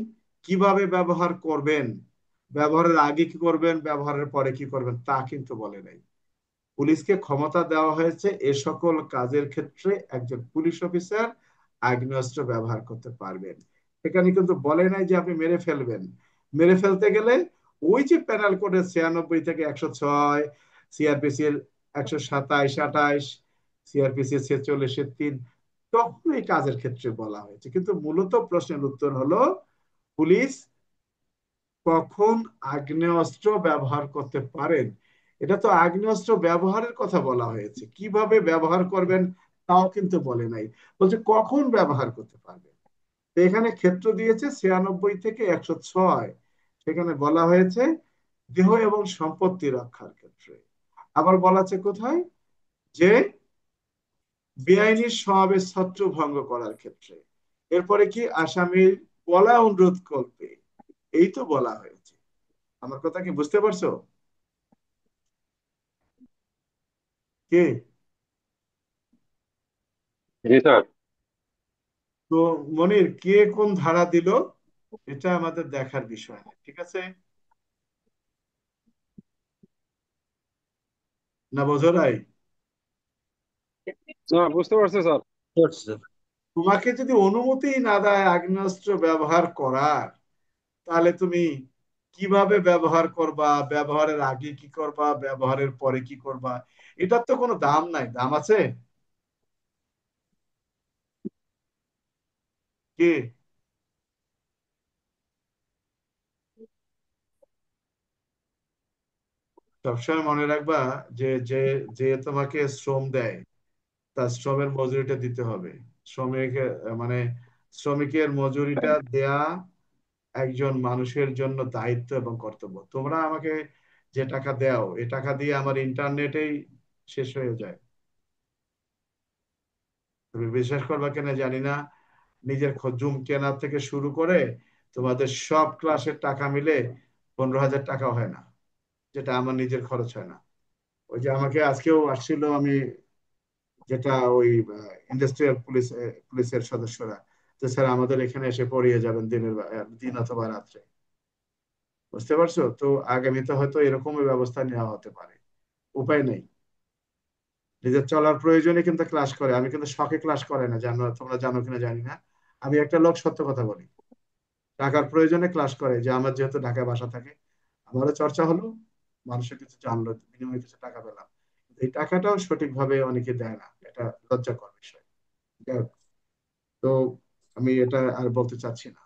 কিভাবে ব্যবহার করবেন, ব্যবহারের আগে কি করবেন, ব্যবহারের পরে কি করবেন, তা কিন্তু বলে নাই। পুলিশকে ক্ষমতা দেওয়া হয়েছে এ সকল কাজের ক্ষেত্রে একজন পুলিশ অফিসার আগ্নেয়াস্ত্র ব্যবহার করতে পারবেন। এখানে কিন্তু বলে নাই যে আপনি মেরে ফেলবেন। মেরে ফেলতে গেলে ওই যে প্যানাল কোডের 96 থেকে 106, সিআরপিসির 127-28, সিআরপিসির 46-এর 3, তখন এই কাজের ক্ষেত্রে বলা হয়েছে। কিন্তু মূলত প্রশ্নের উত্তর হলো পুলিশ কখন আগ্নেয়াস্ত্র ব্যবহার করতে পারেন। এটা তো আগ্নেয়াস্ত্র ব্যবহারের কথা বলা হয়েছে, কিভাবে ব্যবহার করবেন তাও কিন্তু বলে নাই, বলছে কখন ব্যবহার করতে পারবেন। তো এখানে ক্ষেত্র দিয়েছে 96 থেকে 106, সেখানে বলা হয়েছে দেহ এবং সম্পত্তি রক্ষার ক্ষেত্রে। আবার বলা আছে কোথায়, যে বেআইনি সমাবেশ ছত্রভঙ্গ করার ক্ষেত্রে। এরপরে কি, আসামির বলা অনুরোধ করবে, এই তো বলা হয়েছে। আমার কথা কি বুঝতে পারছো? কে? জি স্যার। তো মনির, কে কোন ধারা দিল, এটা আমাদের দেখার বিষয় না, ঠিক আছে? না, বোঝো নাই? না, বুঝতে পারছি স্যার। করছি স্যার। তোমাকে যদি অনুমতি না দেয় আগ্নেয়াস্ত্র ব্যবহার করার, তাহলে তুমি কিভাবে ব্যবহার করবা, ব্যবহারের আগে কি করবা, ব্যবহারের পরে কি করবা, এটার তো কোনো দাম নাই। দাম আছে? কে? সবসময় মনে রাখবা যে যে যে তোমাকে শ্রম দেয়, তার শ্রমের মজুরিটা দিতে হবে। শ্রমিক, মানে শ্রমিকের মজুরিটা দেয়া একজন মানুষের জন্য দায়িত্ব এবং কর্তব্য। তোমরা আমাকে যে টাকা দাও, এ টাকা দিয়ে আমার ইন্টারনেটেই শেষ হয়ে যায়। তুমি বিশ্বাস করবা কিনা জানি না, নিজের জুম কেনার থেকে শুরু করে তোমাদের সব ক্লাসের টাকা মিলে 15,000 টাকাও হয় না, যেটা আমার নিজের খরচ হয় না। ওই যে আমাকে আজকেও আসছিল, আমি যেটা ওই ইন্ডাস্ট্রিয়াল পুলিশের সদস্যরা, যে স্যার আমাদের এখানে এসে পড়িয়ে যাবেন দিন অথবা রাত্রে। বুঝতে পারছো তো? আগামীতে হয়তো এরকমই ব্যবস্থা নেওয়া হতে পারে। উপায় নেই। নিজের চলার প্রয়োজনে কিন্তু ক্লাস করে, আমি কিন্তু শখে ক্লাস করে না, জানো? তোমরা জানো কিনা জানি না। আমি একটা লোক, সত্য কথা বলি, টাকার প্রয়োজনে ক্লাস করে, যে আমার যেহেতু ঢাকায় বাসা থাকে, আমারও চর্চা হলো, মানুষের কিছু জানলো, বিনিময়ে কিছু টাকা পেলাম। এই টাকাটাও সঠিকভাবে অনেকে দেয় না, এটা লজ্জাকর বিষয়। যাই হোক, তো আমি এটা আর বলতে চাচ্ছি না।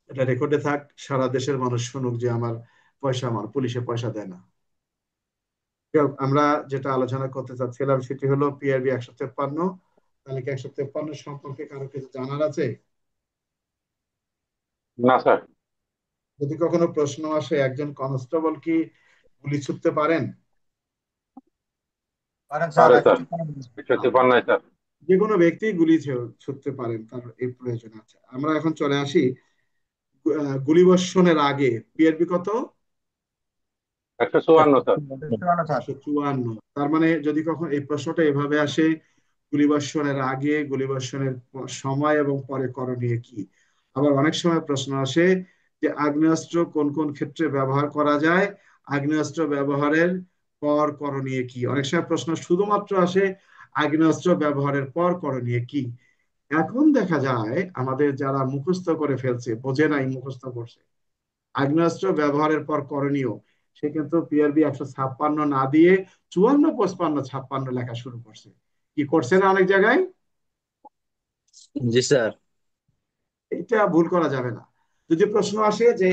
এটা রেকর্ডে থাক, সারা দেশের মানুষ শুনুক যে আমার পয়সা, আমার পুলিশে পয়সা দেয় না। যাই হোক, আমরা যেটা আলোচনা করতে চাচ্ছিলাম সেটি হলো পিআরবি 153। তালিকা 153 সম্পর্কে কারো কিছু জানার আছে? না স্যার। যদি কখনো প্রশ্ন আসে, একজন কনস্টেবল কি গুলি ছুটতে পারেন? পারেন স্যার, পারে একশো স্যার। তিপ্পান্ন। 153 নাই স্যার। যে কোনো ব্যক্তি গুলি ছুটতে পারেন, তার এই প্রয়োজন আছে। আমরা এখন চলে আসি গুলিবর্ষণের আগে পিআরবি কত? 154 স্যার। চুয়ান্ন স্যার। 154। তার মানে যদি কখন এই প্রশ্নটা এভাবে আসে, গুলিবর্ষণের আগে, গুলিবর্ষণের সময় এবং পরে করণীয় কি? আবার অনেক সময় প্রশ্ন আসে যে আগ্নেয়াস্ত্র কোন কোন ক্ষেত্রে ব্যবহার করা যায়, আগ্নেয়াস্ত্র ব্যবহারের পর করণীয় কি। অনেক সময় প্রশ্ন শুধুমাত্র আসে আগ্নেয়াস্ত্র ব্যবহারের পর করণীয় কি। এখন দেখা যায় আমাদের যারা মুখস্থ করে ফেলছে, বোঝে নাই, মুখস্থ করছে, আগ্নেয়াস্ত্র ব্যবহারের পর করণীয়, সে কিন্তু পিআরবি 156 না দিয়ে 54, 55, 56 লেখা শুরু করছে। কি করছে না অনেক জায়গায়? জি স্যার। এটা ভুল করা যাবে না। যদি প্রশ্ন আসে যে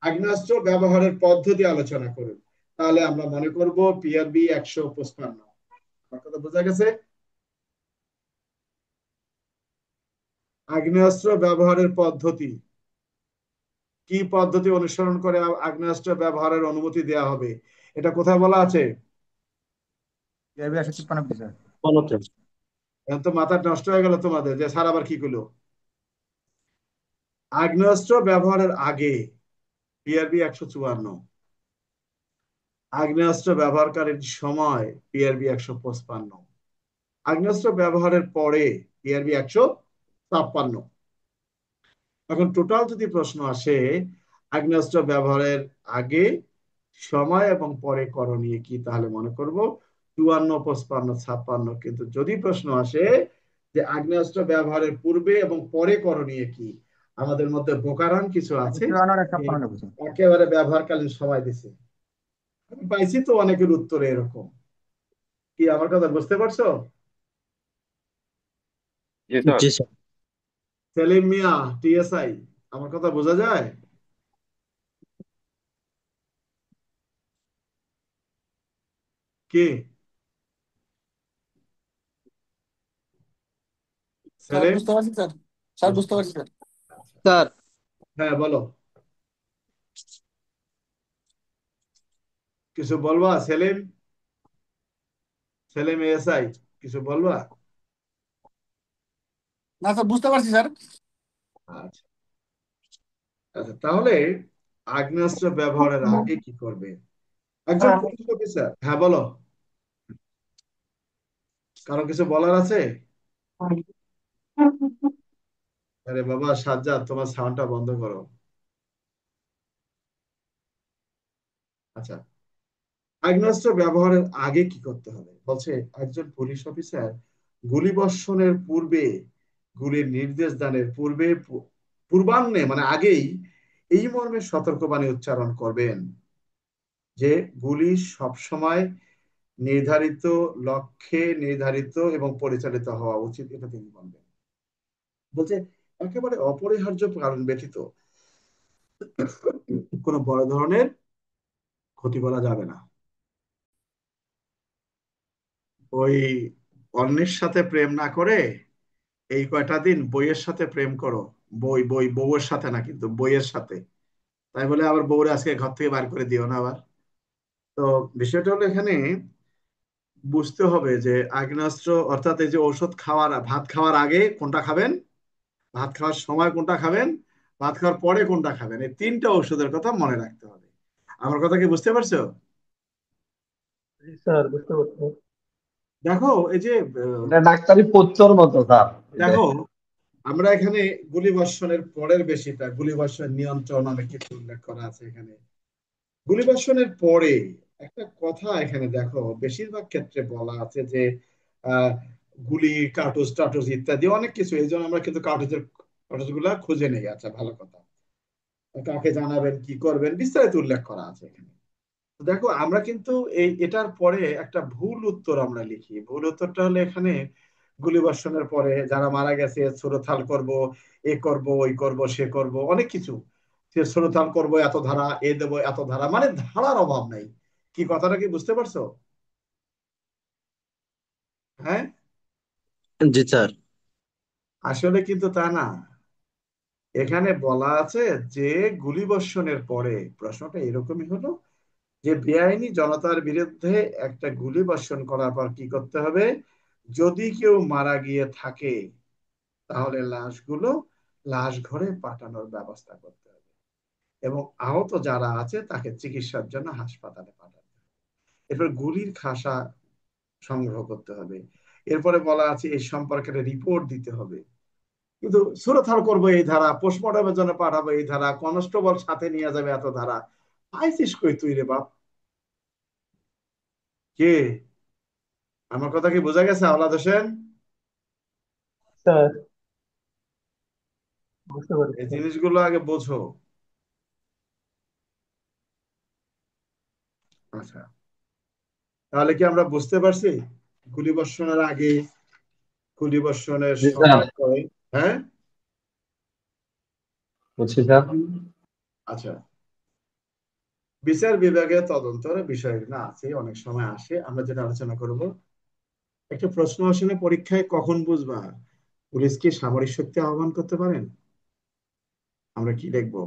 আগ্নেয়াস্ত্র ব্যবহারের পদ্ধতি আলোচনা করুন, তাহলে আমরা মনে করব পিআরবি 155। আমার কথা বোঝা গেছে? আগ্নেয়াস্ত্র ব্যবহারের পদ্ধতি, কি পদ্ধতি অনুসরণ করে আগ্নেয়াস্ত্র ব্যবহারের অনুমতি দেওয়া হবে, এটা কোথায় বলা আছে? PRB 153 sir. বলতে এখন তো মাথা নষ্ট হয়ে গেল তোমাদের, যে স্যার আবার কি করলো। আগ্নেয়াস্ত্র ব্যবহারের আগে পিআরবি 154, আগ্নেয়াস্ত্র ব্যবহারকারীর সময় পিআরবি 155, আগ্নেয়াস্ত্র ব্যবহারের পরে পিআরবি 156। এখন টোটাল যদি প্রশ্ন আসে আগ্নেয়াস্ত্র ব্যবহারের আগে, সময় এবং পরে করণীয় কি, তাহলে মনে করব 54, 55, 56। কিন্তু যদি প্রশ্ন আসে যে আগ্নেয়াস্ত্র ব্যবহারের পূর্বে এবং পরে করণীয় কি, আমাদের মধ্যে বোকারান কিছু আছে, 54 আর যে 56 নেবো স্যার। একেবারে ব্যবহারকালীন সময় দিছে। আমি পাইছি তো অনেকের উত্তরে এরকম। কি আমার কথা বুঝতে পারছো? জি স্যার। জি স্যার। সেলিম মিয়া, টিএসআই, আমার কথা বোঝা যায়? কে? স্যার সেলিম? বুঝতে পারছি স্যার। স্যার বুঝতে বুঝতে- পারছি স্যার। আচ্ছা। স্যার, হ্যাঁ, বলো। কিছু বলবা? সেলিম, সেলিম এসআই, কিছু বলবা? না স্যার, বুঝতে পারছি স্যার। আচ্ছা আচ্ছা, তাহলে আগ্নেয়াস্ত্র ব্যবহারের আগে কি করবে একজন পুলিশ অফিসার? হ্যাঁ বলো, কারো কিছু বলার আছে? আরে বাবা সাজ্জাদ, তোমার সাউন্ডটা বন্ধ করো। আচ্ছা, আগ্নেয়াস্ত্র ব্যবহারের আগে কি করতে হবে বলছে, একজন পুলিশ অফিসার গুলিবর্ষণের পূর্বে, গুলির নির্দেশ দানের পূর্বে, পূর্বাহ্নে মানে আগেই এই মর্মে সতর্কবাণী উচ্চারণ করবেন যে গুলি সবসময় নির্ধারিত লক্ষ্যে নির্ধারিত এবং পরিচালিত হওয়া উচিত, এটা তিনি বলবেন। বলছে একেবারে অপরিহার্য কারণ ব্যতীত কোনো বড় ধরনের ক্ষতি করা যাবে না। ওই অন্যের সাথে প্রেম না করে এই কয়টা দিন বইয়ের সাথে প্রেম করো। বই বই বউয়ের সাথে না, কিন্তু বইয়ের সাথে। তাই বলে আবার বউরে আজকে ঘর থেকে বার করে দিও না আবার। তো বিষয়টা হলো এখানে বুঝতে হবে যে আগ্নেয়াস্ত্র অর্থাৎ এই যে ঔষধ খাওয়ার, ভাত খাওয়ার আগে কোনটা খাবেন, ভাত খাওয়ার সময় কোনটা খাবেন, ভাত খাওয়ার পরে কোনটা খাবেন, এই তিনটা ওষুধের কথা মনে রাখতে হবে। আমার কথা কি বুঝতে পারছো? জি স্যার, বুঝতে পারছি। দেখো এই যে এটা ডাক্তারি পথ্যর মতো স্যার। দেখো আমরা এখানে গুলিবর্ষণের পরের বেশিটা, গুলিবর্ষণ নিয়ন্ত্রণ অনেক কিছু উল্লেখ করা আছে এখানে। গুলিবর্ষণের পরে একটা কথা এখানে দেখো, বেশিরভাগ ক্ষেত্রে বলা আছে যে আহ গুলি, কার্তুজ টার্তুজ ইত্যাদি অনেক কিছু, এই জন্য আমরা কিন্তু কার্তুজ গুলা খুঁজে নেই। আচ্ছা ভালো কথা, কাকে জানাবেন, কি করবেন, বিস্তারিত উল্লেখ করা আছে এখানে। তো দেখো আমরা কিন্তু এটার পরে একটা ভুল উত্তর আমরা লিখি। ভুল উত্তরটা হলো এখানে গুলিবর্ষণের পরে যারা মারা গেছে সুরথাল করব, এ করব, ওই করব, সে করব, অনেক কিছু, সে সুরথাল করব, এত ধারা, এ দেবো এত ধারা, মানে ধারার অভাব নাই। কি কথাটা কি বুঝতে পারছো? হ্যাঁ, জি স্যার। আসলে কিন্তু তা না। এখানে বলা আছে যে গুলিবর্ষণের পরে প্রশ্নটা এরকমই হলো যে বেআইনি জনতার বিরুদ্ধে একটা গুলি বর্ষণ করার পর কি করতে হবে, যদি কেউ মারা গিয়ে থাকে তাহলে লাশগুলো লাশ ঘরে পাঠানোর ব্যবস্থা করতে হবে এবং আহত যারা আছে তাকে চিকিৎসার জন্য হাসপাতালে পাঠাতে হবে। এরপর গুলির খাসা সংগ্রহ করতে হবে। এরপরে বলা আছে এই সম্পর্কে রিপোর্ট দিতে হবে। কিন্তু সুরথাল করবো এই ধারা, পোস্টমর্টমের জন্য পাঠাবো এই ধারা, কনস্টেবল সাথে নিয়ে যাবে এত ধারা, পাইছিস কই তুই রে বাপ? কে, আমার কথা কি বোঝা গেছে আওলাদ হোসেন? স্যার, বুঝতে পারছি এই স্যার। জিনিসগুলো আগে বোঝো। আচ্ছা, তাহলে কি আমরা বুঝতে পারছি গুলিবর্ষণের আগে, গুলিবর্ষণের জি স্যার, সময় পরে? হ্যাঁ, বুঝছি স্যার। আচ্ছা। বিচার বিভাগে তদন্তের বিষয় না আছে, অনেক সময় আসে, আমরা যেটা আলোচনা করব, একটা প্রশ্ন আসলে পরীক্ষায় কখন বুঝবা পুলিশ কি সামরিক শক্তি আহ্বান করতে পারেন? আমরা কি দেখবো,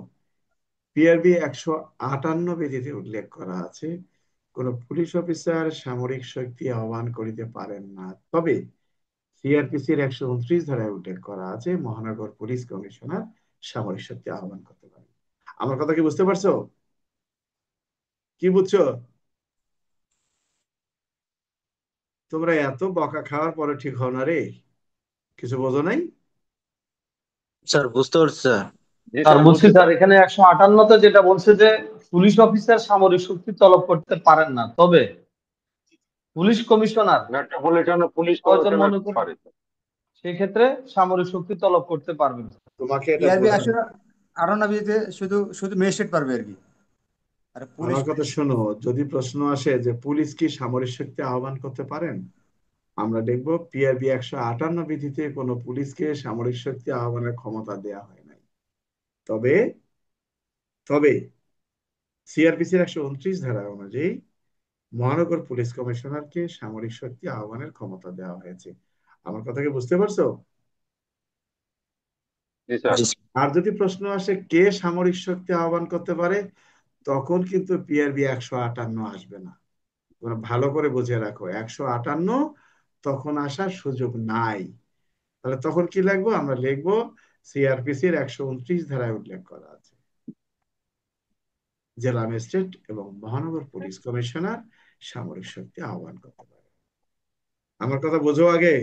পিআরবি 158 বিধিতে উল্লেখ করা আছে কোন পুলিশ অফিসার সামরিক শক্তি আহ্বান করিতে পারেন না, তবে সিআরপিসির 129 ধারায় উল্লেখ করা আছে মহানগর পুলিশ কমিশনার সামরিক শক্তি আহ্বান করতে পারেন। আমার কথা কি বুঝতে পারছো? কি বুঝছো? তোমরা এত বকা খাওয়ার পরে ঠিক হও না রে, কিছু বোঝো নাই? স্যার বুঝতে পারছি স্যার। জি স্যার স্যার, বুঝছি বলছি স্যার, স্যার। এখানে 158তে যেটা বলছে যে পুলিশ অফিসার সামরিক শক্তি তলব করতে পারেন না, তবে পুলিশ কমিশনার মেট্রোপলিটন পুলিশ প্রয়োজন কমিশনার মনে করে পারে স্যার। সেক্ষেত্রে সামরিক শক্তি তলব করতে পারবেন। তোমাকে এটা পিআরবি বোঝানো, আসলে আরো না বিয়েতে শুধু শুধু ম্যাজিস্ট্রেট পারবে আর কি, আর পুলিশ। আমার কথা শোনো, যদি প্রশ্ন আসে যে পুলিশ কি সামরিক শক্তি আহ্বান করতে পারেন, আমরা দেখবো পিআরবি 158 বিধিতে কোনো পুলিশকে সামরিক শক্তি আহ্বানের ক্ষমতা দেয়া হয় নাই। তবে তবে সিআরপিসির 129 ধারা অনুযায়ী মহানগর পুলিশ কমিশনারকে সামরিক শক্তি আহ্বানের ক্ষমতা দেওয়া হয়েছে। আমার কথা কি বুঝতে পারছো? জি স্যার। জি আর যদি প্রশ্ন আসে কে সামরিক শক্তি আহ্বান করতে পারে, তখন কিন্তু পিআরবি 158 আসবে না। তোমরা ভালো করে বুঝে রাখো, 158 তখন আসার সুযোগ নাই। তাহলে তখন কি লিখবো? আমরা লিখবো সিআরপিসির 129 ধারায় উল্লেখ করা আছে, জেলা ম্যাজিস্ট্রেট এবং মহানগর পুলিশ কমিশনার সামরিক শক্তি আহ্বান করতে পারে। আমার কথা বোঝো আগে,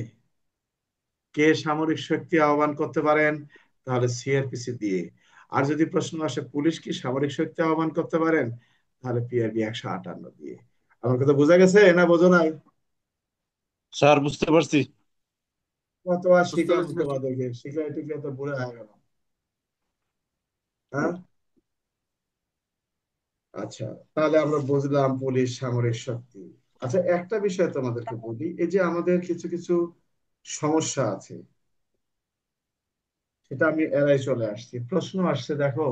কে সামরিক শক্তি আহ্বান করতে পারেন? তাহলে সিআরপিসি দিয়ে। আর যদি প্রশ্ন আসে পুলিশ কি সামরিক শক্তি আহ্বান করতে পারেন, তাহলে পিআরবি 158 দিয়ে। আমার কথা বোঝা গেছে না বোঝো নাই? স্যার বুঝতে পারছি। কত আর বুঝতে শিখাবো পেরেছি। তোমাদেরকে, শিখাই টিকে তো বুড়ে হয়ে গেল। হ্যাঁ, আচ্ছা, তাহলে আমরা বুঝলাম পুলিশ সামরিক শক্তি। আচ্ছা, একটা বিষয় তোমাদেরকে বলি, এই যে আমাদের কিছু কিছু সমস্যা আছে, সেটা আমি এড়াই চলে আসছি। প্রশ্ন আসছে দেখো,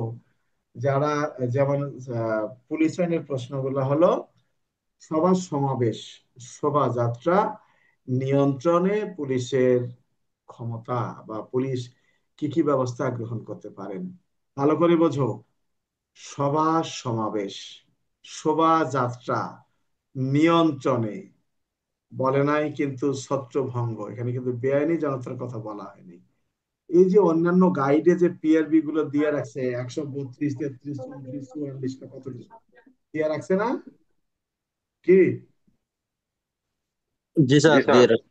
যারা যেমন পুলিশ আইনের প্রশ্নগুলো হলো সভা সমাবেশ, শোভাযাত্রা নিয়ন্ত্রণে পুলিশের ক্ষমতা বা পুলিশ কি কি ব্যবস্থা গ্রহণ করতে পারেন। ভালো করে বোঝো, সভা সমাবেশ, শোভাযাত্রা নিয়ন্ত্রণে বলে নাই কিন্তু ছত্রভঙ্গ, এখানে কিন্তু বেআইনি জনতার কথা বলা হয়নি। এই যে অন্যান্য গাইডে যে পিআরবি গুলো দিয়ে রাখছে 132, 33, 34, 44 না কত দিয়ে রাখছে না কি? জি জি স্যার, স্যার। দিয়ে রাখ।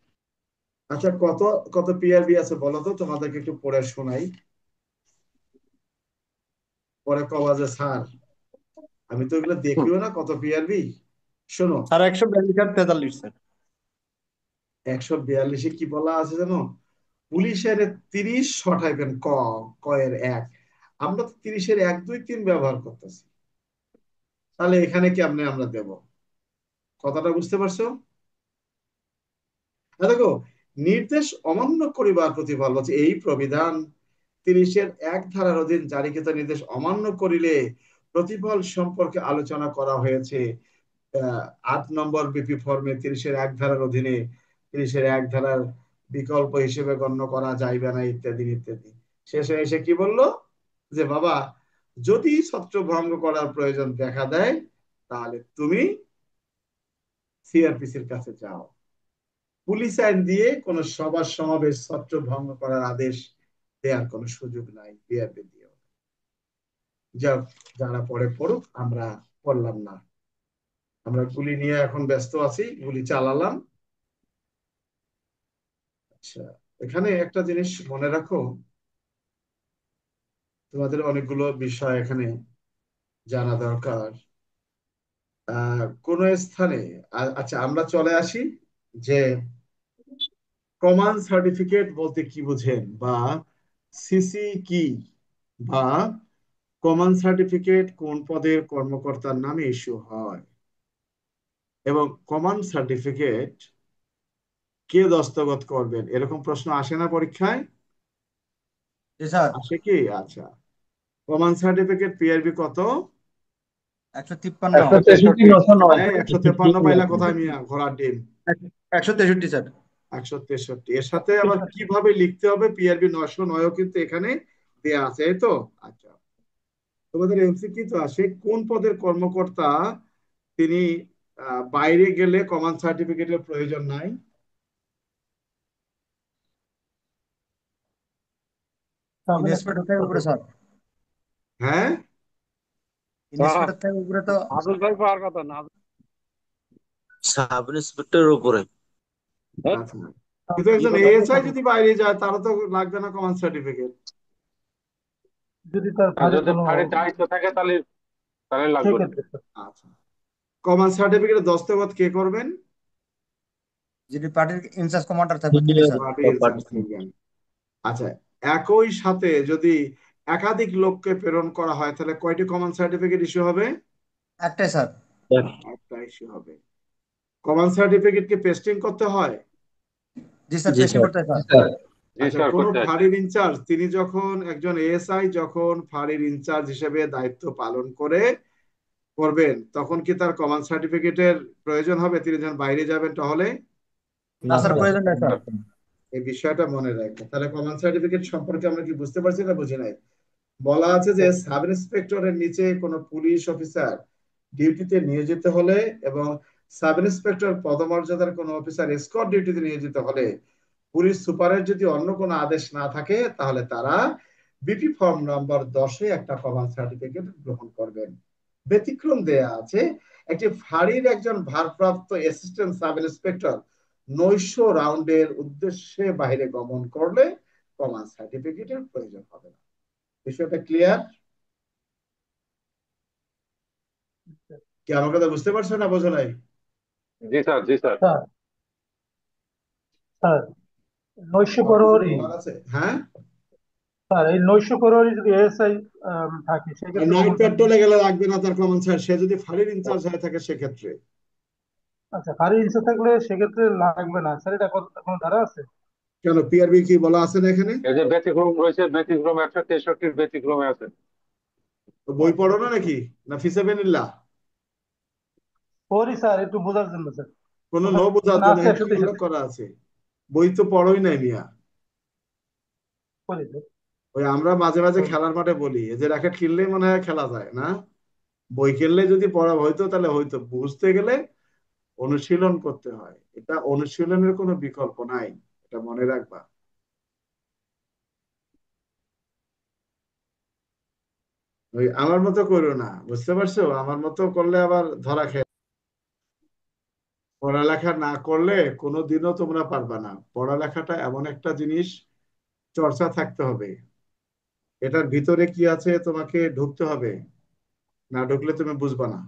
আচ্ছা, কত কত পিআরবি আছে বলো তো, তোমাদেরকে একটু পড়ে শোনাই, পরে কবা যে স্যার আমি তো এগুলো দেখিও না কত পিআরবি। শোনো, স্যার 142 আর 43 স্যার। 142-এ কি বলা আছে জানো? পুলিশের 30 সটাইবেন ক, কয়ের এক। আমরা তো 30-এর 1, 2, 3 ব্যবহার করতেছি, তাহলে এখানে কি আমরা দেব? কথাটা বুঝতে পারছো? দেখো, নির্দেশ অমান্য করিবার প্রতিফল হচ্ছে এই প্রবিধান 30-এর 1 ধারার অধীন জারিকৃত নির্দেশ অমান্য করিলে প্রতিফল সম্পর্কে আলোচনা করা হয়েছে 8 নম্বর বিপি ফর্মে। 30-এর 1 ধারার অধীনে 30-এর 1 ধারার বিকল্প হিসেবে গণ্য করা যাইবে না, ইত্যাদি ইত্যাদি। শেষে এসে কি বললো যে বাবা, যদি ছত্রভঙ্গ করার প্রয়োজন দেখা দেয় তাহলে তুমি সিআরপিসির কাছে যাও। পুলিশ আইন দিয়ে কোন সভা সমাবেশ ছত্রভঙ্গ করার আদেশ দেওয়ার কোন সুযোগ নাই বিআরবি দিয়ে। যা, যারা পরে পড়ুক, আমরা পড়লাম না। আমরা গুলি নিয়ে এখন ব্যস্ত আছি, গুলি চালালাম। আচ্ছা, এখানে একটা জিনিস মনে রাখো, তোমাদের অনেকগুলো বিষয় এখানে জানা দরকার। কোন স্থানে, আচ্ছা আমরা চলে আসি যে কমান্ড সার্টিফিকেট বলতে কি বুঝেন, বা সিসি কি, বা কমান্ড সার্টিফিকেট কোন পদের কর্মকর্তার নামে ইস্যু হয়, এবং কমান্ড সার্টিফিকেট কে দস্তখত করবেন, এরকম প্রশ্ন আসে না পরীক্ষায়? জি স্যার। আসে কি? আচ্ছা, কমান্ড সার্টিফিকেট পিআরবি কত? 153। 163, 909। 153 পাইলা কোথায় মিয়া, ঘোড়ার ডিম? 163 স্যার। 163। এর সাথে আবার কিভাবে লিখতে হবে পিআরবি 909 কিন্তু এখানে দেয়া আছে, এই তো। আচ্ছা, তোমাদের এমসিকিউ তো আসে কোন পদের কর্মকর্তা তিনি বাইরে গেলে কমান্ড সার্টিফিকেটের প্রয়োজন নাই? ইন্সপেক্টর থেকে উপরে স্যার। হ্যাঁ, স্যার ইন্সপেক্টর থেকে উপরে তো আদল ভাই পাওয়ার কথা না। সাব ইন্সপেক্টরের উপরে। আচ্ছা, কিন্তু একজন এএসআই যদি বাইরে যায় তারও তো লাগবে না কমান্ড সার্টিফিকেট? যদি তার আর ফাঁড়ির যদি কোনো ফাঁড়ির দায়িত্ব থাকে তাহলে তাহলে লাগবে না। সেক্ষেত্রে আচ্ছা, কমান্ড সার্টিফিকেটের দস্তখত কে করবেন? যিনি পার্টির ইনচার্জ কমান্ডার থাকবে তিনি স্যার। পার্টি ইনচার্জ থাকবেন। আচ্ছা, একই সাথে যদি একাধিক লোককে প্রেরণ করা হয় তাহলে কয়টি কমান্ড সার্টিফিকেট ইস্যু হবে? একটাই স্যার। একটা ইস্যু হবে। কমান্ড সার্টিফিকেট কে পেস্টিং করতে হয়? জি স্যার, জি পেশিং স্যার। করতে হয় স্যার। স্যার, জি আচ্ছা, স্যার, কোন করতে আছে। ফাঁড়ির ইনচার্জ তিনি যখন একজন এএসআই যখন ফাঁড়ির ইনচার্জ হিসেবে দায়িত্ব পালন করবেন তখন কি তার কমান্ড সার্টিফিকেটের প্রয়োজন হবে তিনি যখন বাইরে যাবেন তাহলে? না স্যার, প্রয়োজন নেই স্যার। এই বিষয়টা মনে রাখবেন। তাহলে কমান্ড সার্টিফিকেট সম্পর্কে আমরা কি বুঝতে পারছি না বুঝি নাই? বলা আছে যে সাব ইন্সপেক্টরের নিচে কোনো পুলিশ অফিসার ডিউটিতে নিয়োজিত হলে এবং সাব ইন্সপেক্টর পদমর্যাদার কোনো অফিসার এসকর্ট ডিউটিতে নিয়োজিত হলে পুলিশ সুপারের যদি অন্য কোনো আদেশ না থাকে তাহলে তারা বিপি ফর্ম নম্বর 10-এ একটা কমান্ড সার্টিফিকেট গ্রহণ করবেন। ব্যতিক্রম দেয়া আছে, একটি ফাঁড়ির একজন ভারপ্রাপ্ত অ্যাসিস্ট্যান্ট সাব ইন্সপেক্টর নৈশ রাউন্ডের উদ্দেশ্যে বাইরে গমন করলে কমান্ড সার্টিফিকেটের প্রয়োজন হবে না। বিষয়টা ক্লিয়ার? কি আমার কথা বুঝতে পারছো না বোঝো নাই? জি স্যার, জি স্যার। স্যার স্যার নৈশ আর কিছু প্রহরী বলার আছে? হ্যাঁ, স্যার এই নৈশ প্রহরী যদি এএসআই থাকে সেক্ষেত্রে নাইট কখন পেট্রোলে গেলে লাগবে না তার কমন সেন্স, সে যদি ফাঁড়ির ইনচার্জ হয়ে থাকে সেক্ষেত্রে। আচ্ছা ফাঁড়ি ইনচার্জ থাকলে সেক্ষেত্রে লাগবে না স্যার, এটা কোনো ধারা আছে? কেন, পিআরবি কি বলা আছে না এখানে? এই যে ব্যতিক্রম রয়েছে, ব্যতিক্রম 163 ব্যতিক্রমে আছে। তো বই আচ্ছা পড়ো না আচ্ছা নাকি, না ফিসাবিলিল্লাহ? সরি স্যার, একটু বোঝার জন্য স্যার। কোনো নো বোঝার না জন্য, আছে এখানে 163 উল্লেখ করা আছে। বই তো পড়োই নাই মিয়া। করি স্যার। ওই আমরা মাঝে মাঝে সরি। খেলার মাঠে বলি এই যে র্যাকেট কিনলেই মনে হয় খেলা যায় না, বই কিনলে যদি পড়া হইতো তাহলে হয়তো। বুঝতে গেলে অনুশীলন করতে হয়, এটা অনুশীলনের কোনো বিকল্প নাই, এটা মনে রাখবা। ওই আমার মতো করো না, বুঝতে পারছো? আমার মতো করলে আবার ধরা খেয়ে। পড়ালেখা না করলে কোনোদিনও তোমরা পারবা না। পড়ালেখাটা এমন একটা জিনিস, চর্চা থাকতে হবে। এটার ভিতরে কি আছে তোমাকে ঢুকতে হবে, না ঢুকলে তুমি বুঝবা না।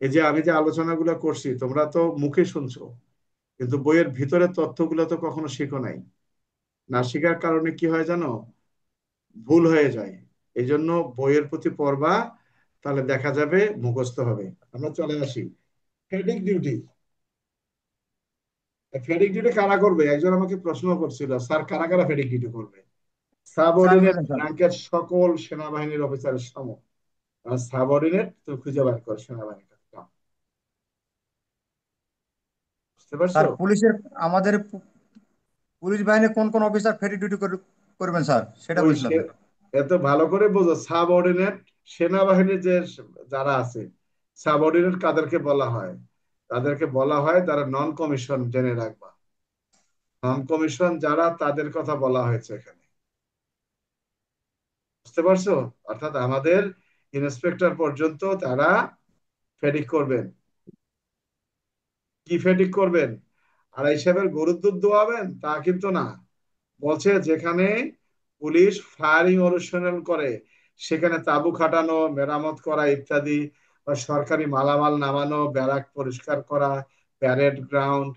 এই যে আমি যে আলোচনাগুলো করছি তোমরা তো মুখে শুনছো, কিন্তু বইয়ের ভিতরে তথ্যগুলো তো কখনো শিখো নাই। না শেখার কারণে কি হয় জানো, ভুল হয়ে যায়। এই জন্য বইয়ের প্রতি পড়বা, তাহলে দেখা যাবে মুখস্থ হবে। আমরা চলে আসি হেডিং ডিউটি। ফেডিং ডিউটি কারা করবে? একজন আমাকে প্রশ্ন করছিল, স্যার কারা কারা ফেডিং ডিউটি করবে? স্যার সাবঅর্ডিনেট বলেন স্যার। র্যাঙ্কের সকল সেনাবাহিনীর অফিসারের সম। আর সাবঅর্ডিনেট তো খুঁজে বার কর সেনাবাহিনীর কাছে যাও। বুঝতে পারছো? স্যার পুলিশের, আমাদের পুলিশ বাহিনীর কোন কোন অফিসার ফেরি ডিউটি করবেন স্যার, সেটা ওই বলছিলাম স্যার। এত ভালো করে বোঝো, সাবঅর্ডিনেট সেনাবাহিনীর যে যারা আছে, সাবঅর্ডিনেট কাদেরকে বলা হয়? তাদেরকে বলা হয় যারা নন কমিশন, জেনে রাখবা। নন কমিশন যারা, তাদের কথা বলা হয়েছে এখানে। বুঝতে পারছো? অর্থাৎ আমাদের ইন্সপেক্টর পর্যন্ত তারা ফেডিক করবেন। কি ফেডিক করবেন? আর হিসাবের গরুর দুধ দোয়াবেন তা কিন্তু না। বলছে যেখানে পুলিশ ফায়ারিং অনুশীলন করে সেখানে তাঁবু খাটানো, মেরামত করা ইত্যাদি, বা সরকারি মালামাল নামানো, ব্যারাক পরিষ্কার করা, প্যারেড গ্রাউন্ড,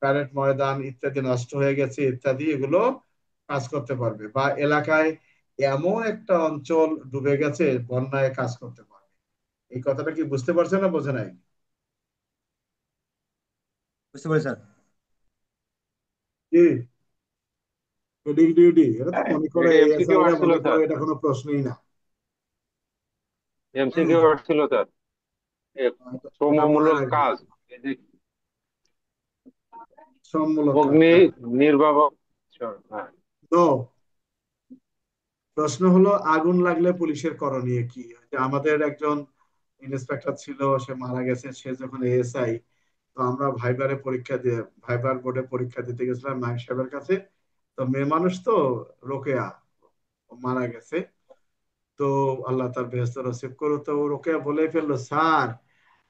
প্যারেড ময়দান ইত্যাদি নষ্ট হয়ে গেছে ইত্যাদি, এগুলো কাজ করতে পারবে। বা এলাকায় এমন একটা অঞ্চল ডুবে গেছে, বন্যায় কাজ করতে পারবে। এই কথাটা কি বুঝতে পারছে না বোঝে নাই? বুঝতে পারি স্যার। কি ফেডিং ডিউটি, এটা তো মনে করে এটা এমসিকিউ এএসআই রা আসছিল মনে করে স্যার, এটা কোনো প্রশ্নই না। হুম, এমসিকিউ আসছিল স্যার। এ এটা মনে শ্রমমূলক রাখবে, কাজ, এই যে সম্মূলক কাজ। অগ্নি হ্যাঁ, নির্বাপক। হ্যাঁ, তো প্রশ্ন হলো আগুন লাগলে পুলিশের করণীয় কি? যে আমাদের একজন ইন্সপেক্টর ছিল, সে মারা গেছে, সে যখন এএসআই, তো আমরা ভাইবারে পরীক্ষা দিয়ে, ভাইবার বোর্ডে পরীক্ষা দিতে গেছিলাম নায়েক সাহেবের কাছে। তো মেয়ে মানুষ তো, রোকেয়া, ও মারা গেছে। তো আল্লাহ তার বেহেস্ত নসিব করো। তো ও রোকেয়া বলে ফেললো, স্যার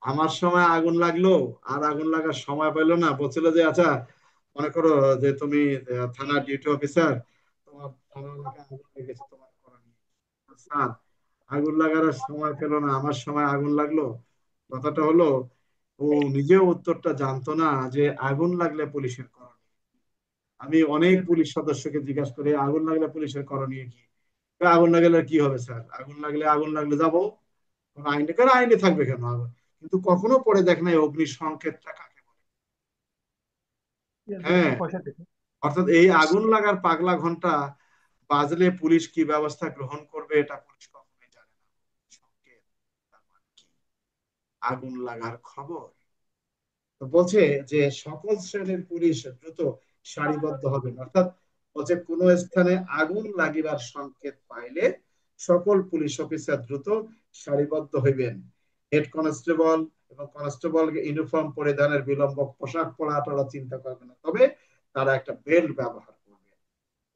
আমার সময় আগুন লাগলো, আর আগুন লাগার সময় পাইলো না। বলছিল যে আচ্ছা, মনে করো যে তুমি থানা ডিউটি অফিসার, তোমার থানা এলাকায় আগুন লেগেছে, তোমার করণীয় কি? স্যার আগুন লাগার আর সময় পেলো না, আমার সময় আগুন লাগলো। কথাটা হলো, ও নিজেও উত্তরটা জানতো না যে আগুন লাগলে পুলিশের করণীয়। আমি অনেক পুলিশ সদস্যকে জিজ্ঞাসা করি আগুন লাগলে পুলিশের করণীয় কি। আগুন লাগলে কি হবে স্যার? আগুন লাগলে যাবো, কোন আইনে কেন, আইনে থাকবে কেন আগুন? কিন্তু কখনো পড়ে দেখ নাই অগ্নি সংকেতটা কাকে বলে। হ্যাঁ, পয়সা দিতে। অর্থাৎ এই আগুন লাগার পাগলা ঘন্টা বাজলে পুলিশ কি ব্যবস্থা গ্রহণ করবে এটা পুলিশ কখনোই জানে না। সংকেত, তার মানে কি? আগুন লাগার খবর। তো বলছে যে সকল শ্রেণীর পুলিশ দ্রুত সারিবদ্ধ হবেন, অর্থাৎ বলছে কোনো স্থানে আগুন লাগিবার সংকেত পাইলে সকল পুলিশ অফিসার দ্রুত সারিবদ্ধ হইবেন। হেড কনস্টেবল এবং কনস্টেবলকে ইউনিফর্ম পরিধানের বিলম্ব, পোশাক পরাটা চিন্তা করবে না, তবে তারা একটা বেল্ট ব্যবহার করবে।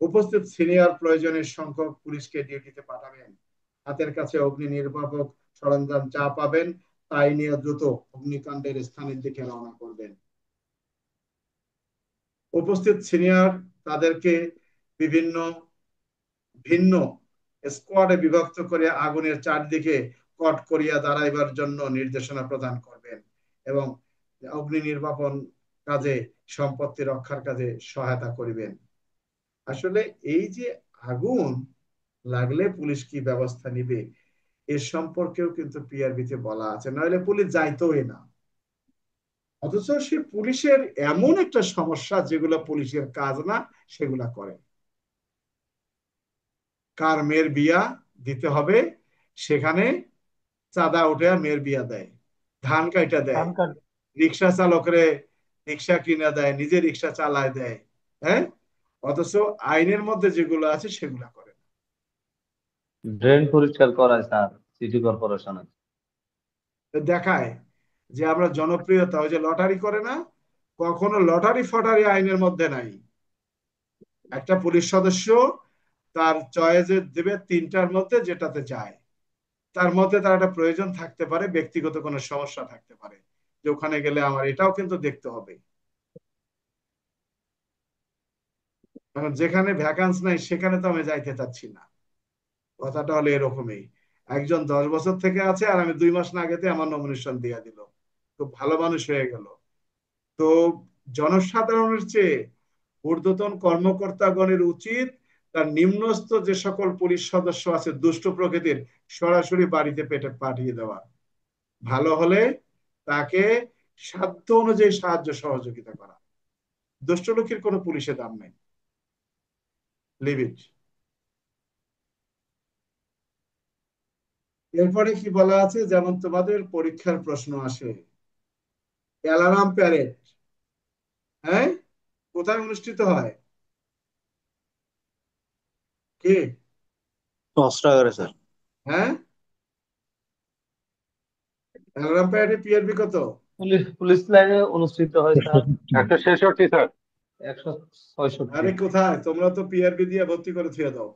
উপস্থিত সিনিয়র প্রয়োজনের সংখ্যক পুলিশকে ডিউটিতে পাঠাবেন। হাতের কাছে অগ্নি নির্বাপক সরঞ্জাম যা পাবেন তাই নিয়ে দ্রুত অগ্নিকাণ্ডের স্থানের দিকে রওনা করবেন। উপস্থিত সিনিয়র তাদেরকে বিভিন্ন ভিন্ন স্কোয়াডে বিভক্ত করে আগুনের চারদিকে কট করিয়া দাঁড়াইবার জন্য নির্দেশনা প্রদান করবেন এবং অগ্নি নির্বাপন কাজে, সম্পত্তি রক্ষার কাজে সহায়তা করিবেন। আসলে এই যে আগুন লাগলে পুলিশ কি ব্যবস্থা নিবে এর সম্পর্কেও কিন্তু পিআরবিতে বলা আছে, নইলে পুলিশ যাইতোই না। অথচ সে পুলিশের এমন একটা সমস্যা যেগুলো পুলিশের কাজ না সেগুলা করে। কার মেয়ের বিয়া দিতে হবে সেখানে চাঁদা উঠে মেয়ের বিয়া দেয়, ধান কাইটা দেয়, ধান কাট রিক্সা চালকরে রিক্সা কিনে দেয়, নিজে রিক্সা চালায় দেয়। হ্যাঁ, অথচ আইনের মধ্যে যেগুলো আছে সেগুলা করে না। ড্রেন পরিষ্কার করায় স্যার সিটি কর্পোরেশনে। দেখায় যে আমরা জনপ্রিয়তা, ওই যে লটারি করে না, কখনো লটারি ফটারি আইনের মধ্যে নাই। একটা পুলিশ সদস্য তার চয়েসে দেবে তিনটার মধ্যে যেটাতে চায়, তার মধ্যে তার একটা প্রয়োজন থাকতে পারে, ব্যক্তিগত কোনো সমস্যা থাকতে পারে যে ওখানে গেলে আমার এটাও কিন্তু দেখতে হবে। এখন যেখানে ভ্যাকান্স নাই সেখানে তো আমি যাইতে চাচ্ছি না, কথাটা হলো এরকমই। একজন 10 বছর থেকে আছে আর আমি 2 মাস না আগেতে আমার নমিনেশন দিয়ে দিল, খুব ভালো মানুষ হয়ে গেল। তো জনসাধারণের চেয়ে ঊর্ধ্বতন কর্মকর্তাগণের উচিত তার নিম্নস্থ যে সকল পুলিশ সদস্য আছে দুষ্ট প্রকৃতির, সরাসরি বাড়িতে পেটে পাঠিয়ে দেওয়া, ভালো হলে তাকে সাধ্য অনুযায়ী সাহায্য সহযোগিতা করা। দুষ্ট লোকের কোনো পুলিশের দাম নেই, লিভ ইট। এরপরে কি বলা আছে, যেমন তোমাদের পরীক্ষার প্রশ্ন আসে, অ্যালার্ম প্যারেড, হ্যাঁ, কোথায় অনুষ্ঠিত হয়? কি? অস্ত্রাগারে স্যার। হ্যাঁ, অ্যালার্ম প্যারেডে পিআরবি কত? পুলিশ পুলিশ লাইনে অনুষ্ঠিত হয় স্যার 166 স্যার। 166। আরে কোথায়, তোমরা তো পিআরবি দিয়ে ভর্তি করে থুয়ে দাও।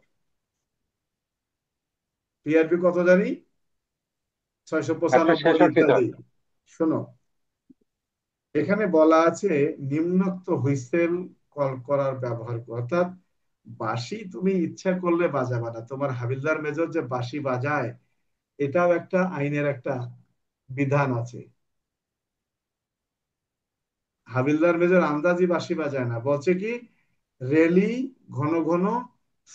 পিআরবি কত জানি, 695 166 স্যার। ইত্যাদি। শোনো, এখানে বলা আছে নিম্নোক্ত হুইসেল কল করার ব্যবহার, অর্থাৎ বাঁশি তুমি ইচ্ছা করলে বাজাবা না। তোমার হাবিলদার মেজর যে বাঁশি বাজায় এটাও একটা আইনের একটা বিধান আছে। হাবিলদার মেজর আন্দাজি বাঁশি বাজায় না, বলছে কি রেলি, ঘন ঘন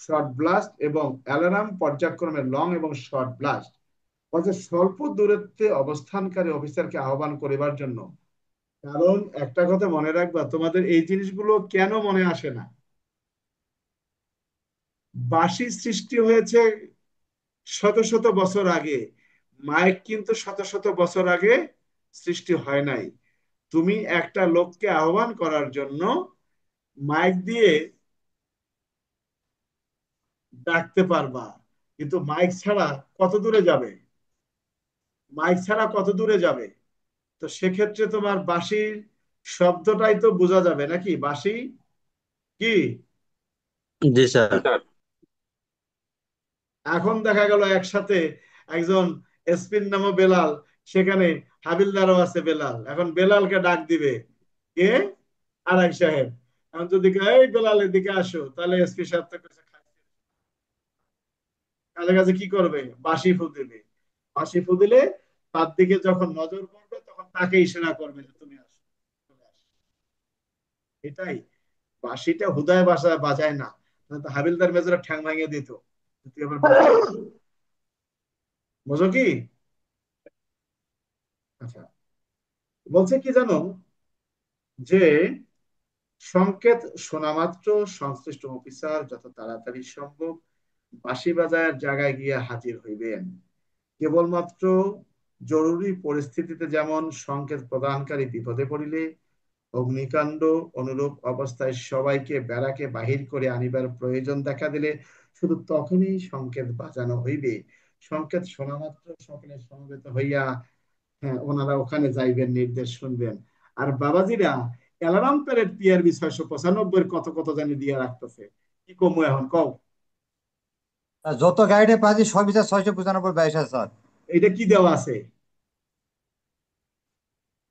শর্ট ব্লাস্ট এবং অ্যালার্ম পর্যায়ক্রমে লং এবং শর্ট ব্লাস্ট, বলছে স্বল্প দূরত্বে অবস্থানকারী অফিসারকে আহ্বান করিবার জন্য। কারণ একটা কথা মনে রাখবা, তোমাদের এই জিনিসগুলো কেন মনে আসে না, বাঁশি সৃষ্টি হয়েছে শত শত বছর আগে, মাইক কিন্তু শত শত বছর আগে সৃষ্টি হয় নাই। তুমি একটা লোককে আহ্বান করার জন্য মাইক দিয়ে ডাকতে পারবা, কিন্তু মাইক ছাড়া কত দূরে যাবে, মাইক ছাড়া কত দূরে যাবে? তো সেক্ষেত্রে তোমার বাঁশির শব্দটাই তো বোঝা যাবে নাকি, বাঁশি কি। জি স্যার। স্যার এখন দেখা গেল একসাথে একজন এসপির নামও বেলাল, সেখানে হাবিলদারও আছে বেলাল, এখন বেলালকে ডাক দিবে কে, আরাই সাহেব। এখন যদি এই বেলাল এদিকে আসো, তাহলে এসপি সাহেব তো কাছে কাছে কি করবে, বাঁশি ফু দিবে। বাঁশি ফু দিলে তার দিকে যখন নজর পড়বে তখন তাকে ইশারা করবে যে তুমি আসো, চলে আসো। এটাই, বাঁশিটা হুদায় বাজায় না, তো হাবিলদার মেজরের ঠ্যাং ভাঙিয়ে দিত। তুই আবার বাঁশি, বুঝো কি? আচ্ছা, বলছে কি জানো, যে সংকেত শোনা মাত্র সংশ্লিষ্ট অফিসার যত তাড়াতাড়ি সম্ভব বাঁশি বাজায়ের জায়গায় গিয়ে হাজির হইবেন। কেবলমাত্র জরুরি পরিস্থিতিতে, যেমন সংকেত প্রদানকারী বিপদে পড়িলে অগ্নিকাণ্ড অনুরূপ অবস্থায় সবাইকে ব্যারাকে বাহির করে আনিবার প্রয়োজন দেখা দিলে শুধু তখনই সংকেত বাজানো হইবে। সংকেত শোনা মাত্র সকলে সমবেত হইয়া, হ্যাঁ, ওনারা ওখানে যাইবেন, নির্দেশ শুনবেন। আর বাবাজিরা অ্যালার্ম প্যারেড পিআরবি 695 কত কত জানি দিয়ে রাখতেছে। কি কমু এখন কও? স্যার, যত গাইডে পাচ্ছি সবই স্যার 695 আছে স্যার। এটা কি দেওয়া আছে?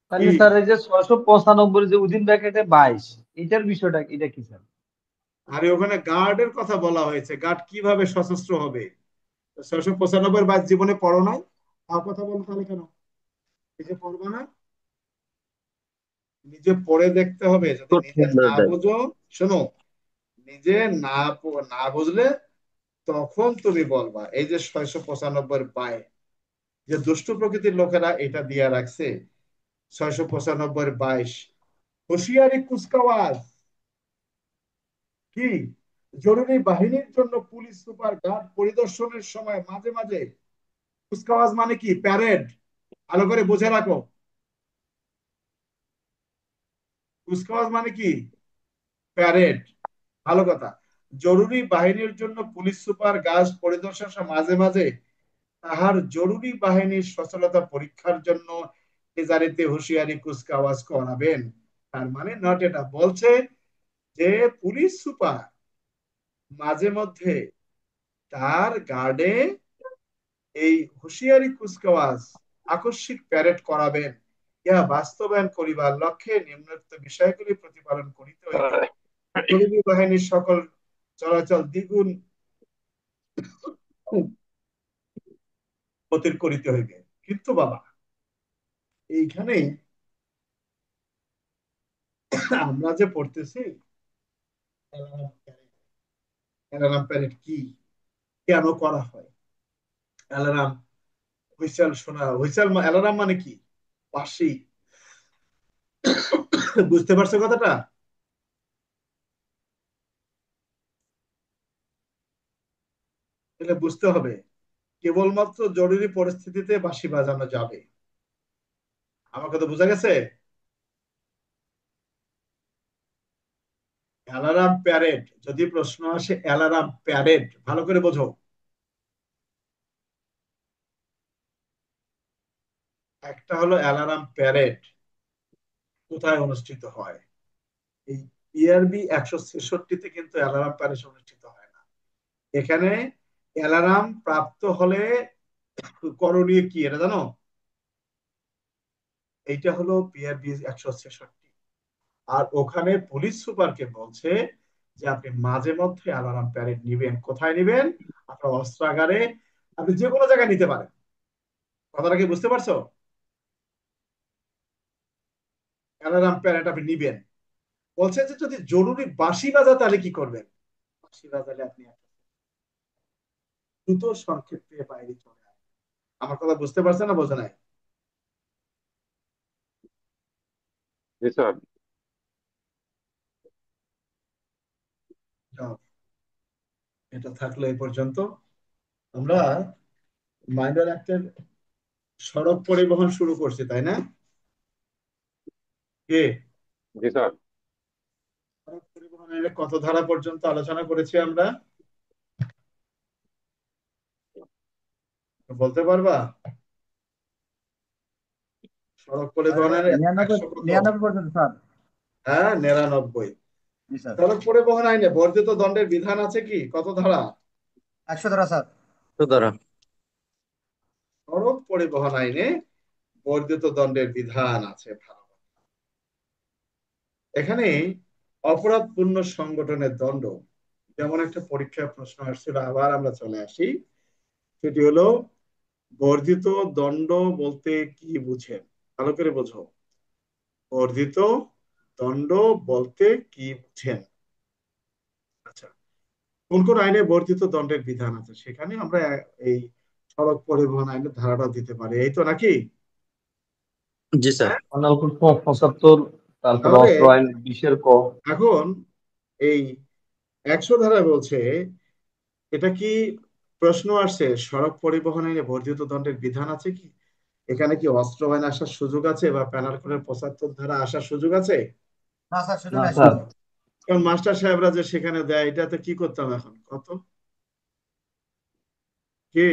তাহলে কি? স্যার এই যে 695 যে উইদিন ব্র্যাকেটে 22 এটার বিষয়টা এটা কি স্যার? আরে ওখানে গার্ডের কথা বলা হয়েছে, গার্ড কিভাবে সশস্ত্র হবে? 695 বাদ জীবনে পড়ো নাই? তাও কথা বলো তাহলে কেন? এই যে পড়বা না, নিজে পড়ে দেখতে হবে। যদি নিজে না বুঝো, শোনো, নিজে না বুঝলে তখন তুমি বলবা। এই যে 695 যে দুষ্ট প্রকৃতির লোকেরা এটা দিয়ে রাখছে, 695 হুঁশিয়ারি কুচকাওয়াজ কি? জরুরি বাহিনীর জন্য পুলিশ সুপার গার্ড পরিদর্শনের সময় মাঝে মাঝে কুচকাওয়াজ মানে কি? প্যারেড। ভালো করে বুঝে রাখো, কুচকাওয়াজ মানে কি? প্যারেড। ভালো কথা। জরুরি বাহিনীর জন্য পুলিশ সুপার গার্ড পরিদর্শনের সময় মাঝে মাঝে তাহার জরুরি বাহিনীর সচলতা পরীক্ষার জন্য তেজারিতে হুঁশিয়ারি কুচকাওয়াজ করাবেন। তার মানে নট এটা বলছে যে পুলিশ সুপার মাঝে মধ্যে তার গার্ডে এই হুঁশিয়ারি কুচকাওয়াজ আকস্মিক প্যারেড করাবেন। ইহা বাস্তবায়ন করিবার লক্ষ্যে নিম্নোক্ত বিষয়গুলি প্রতিপালন করিতে হইবে। জরুরি বাহিনীর সকল চলাচল দ্বিগুণ গতির করিতে হইবে। কিন্তু বাবা, এইখানে আমরা যে পড়তেছি অ্যালার্ম প্যারেড কি, কেন করা হয়? অ্যালার্ম, হুইসেল শোনা, হুইসেল অ্যালার্ম মানে কি? বাঁশি। বুঝতে পারছো কথাটা? তাহলে বুঝতে হবে কেবলমাত্র জরুরি পরিস্থিতিতে বাঁশি বাজানো যাবে। আমার কথা বোঝা গেছে? অ্যালার্ম প্যারেড, যদি প্রশ্ন আসে অ্যালার্ম প্যারেড, ভালো করে বোঝো। একটা হলো অ্যালার্ম প্যারেড কোথায় অনুষ্ঠিত হয়। এই পিআরবি 166-তে কিন্তু অ্যালার্ম প্যারেড অনুষ্ঠিত হয় না। এখানে অ্যালার্ম প্রাপ্ত হলে করণীয় কি এটা জানো? এইটা হলো পিআরবি 166। আর ওখানে পুলিশ সুপারকে বলছে যে আপনি মাঝে মধ্যে অ্যালার্ম প্যারেড নিবেন। কোথায় নিবেন? আপনার অস্ত্রাগারে, আপনি যে কোনো জায়গায় নিতে পারেন। কথাটা কি বুঝতে পারছো? অ্যালার্ম প্যারেড আপনি নিবেন। বলছে যে যদি জরুরি বাঁশি বাজা তাহলে কি করবেন? বাঁশি বাজালে আপনি দ্রুত সংক্ষেপ পেয়ে বাইরে চলে আসবেন। আমার কথা বুঝতে পারছেন না বোঝা নাই? জি স্যার। যাও, এটা থাকলো এই পর্যন্ত। আমরা মাইনর অ্যাক্টের সড়ক পরিবহন শুরু করছি, তাই না? কে? জি স্যার। সড়ক পরিবহনের কত ধারা পর্যন্ত আলোচনা করেছি আমরা বলতে পারবা? সড়ক পরিবহনের 99 100 কত? 99 পর্যন্ত স্যার। হ্যাঁ, 99। জি স্যার। সড়ক পরিবহন আইনে বর্ধিত দণ্ডের বিধান আছে কি? কত ধারা? 100 ধারা স্যার। তো দ্বারা সড়ক পরিবহন আইনে বর্ধিত দণ্ডের বিধান আছে। ভালো। এখানে অপরাধপূর্ণ সংগঠনের দণ্ড, যেমন একটা পরীক্ষার প্রশ্ন আসছিল, আবার আমরা চলে আসি। সেটি হলো বর্ধিত দণ্ড বলতে কি বুঝেন? ভালো করে বোঝো, বর্ধিত দণ্ড বলতে কি বুঝেন? আচ্ছা, কোন কোন আইনে বর্ধিত দণ্ডের বিধান আছে সেখানে আমরা এই সড়ক পরিবহন আইনের ধারাটা দিতে পারি, এই তো নাকি? জি স্যার। হ্যাঁ, 75, তারপরে তাহলে অস্ত্র আইন 20-এর ক। এখন এই 100 ধারা বলছে, এটা কি প্রশ্ন আসছে সড়ক পরিবহন আইনে বর্ধিত দণ্ডের বিধান আছে কি? এখানে কি অস্ত্র আইন আসার সুযোগ আছে বা পেনাল কোডের 75 ধারা আসার সুযোগ আছে? না স্যার, না সেজন্য আসি স্যার। নাই। কারণ মাস্টার সাহেবরা যে সেখানে দেয়, এটাতে কি করতাম এখন কত কি?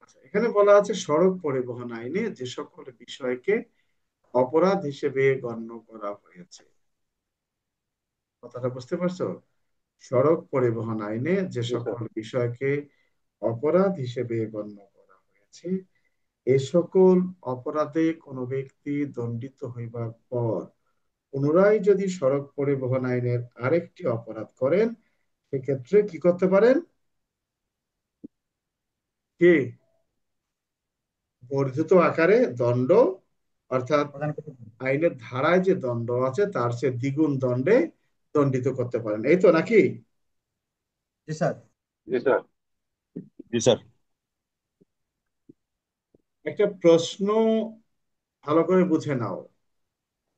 আচ্ছা, এখানে বলা আছে সড়ক পরিবহন আইনে যে সকল বিষয়কে অপরাধ হিসেবে গণ্য করা হয়েছে। কথাটা বুঝতে পারছো? সড়ক পরিবহন আইনে যে জি স্যার। সকল বিষয়কে অপরাধ হিসেবে গণ্য করা হয়েছে, এ সকল অপরাধে কোনো ব্যক্তি দণ্ডিত হইবার পর পুনরায় যদি সড়ক পরিবহন আইনের আরেকটি অপরাধ করেন, সেক্ষেত্রে কি করতে পারেন? কি বর্ধিত আকারে দণ্ড, অর্থাৎ প্রদান করতে পারি। আইনের ধারায় যে দণ্ড আছে তার চেয়ে দ্বিগুণ দণ্ডে দণ্ডিত করতে পারেন, এই তো নাকি? জি স্যার। জি স্যার। জি স্যার। একটা প্রশ্ন ভালো করে বুঝে নাও।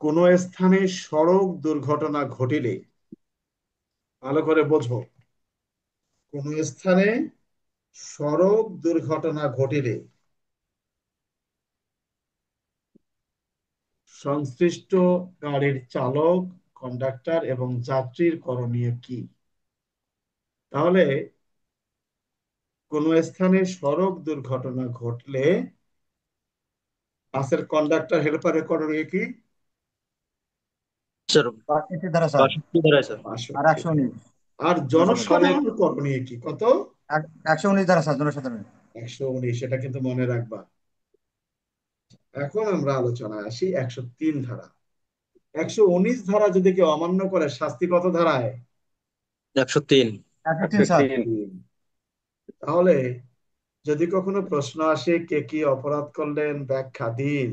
কোন স্থানে সড়ক দুর্ঘটনা ঘটিলে, ভালো করে বোঝো, কোন স্থানে সড়ক দুর্ঘটনা ঘটিলে সংশ্লিষ্ট গাড়ির চালক, কন্ডাক্টর এবং যাত্রীর করণীয় কি? তাহলে কোন স্থানে সড়ক দুর্ঘটনা ঘটলে বাসের কন্ডাক্টর হেল্পারের করণীয় কি? স্যার 62 ধারা স্যার। 62 ধারায় স্যার। আর 62 119 আর জনসাধারণ। জনসাধারণ করণীয় কি? কত? 119 ধারা স্যার, জনসাধারণ। 119, এটা কিন্তু মনে রাখবা। এখন আমরা আলোচনায় আসি 103 ধারা। 119 ধারা যদি কেউ অমান্য করে, শাস্তি কত ধারায়? 103। 103 স্যার। 103। তাহলে যদি কখনো প্রশ্ন আসে কে কি অপরাধ করলেন, ব্যাখ্যা দিন।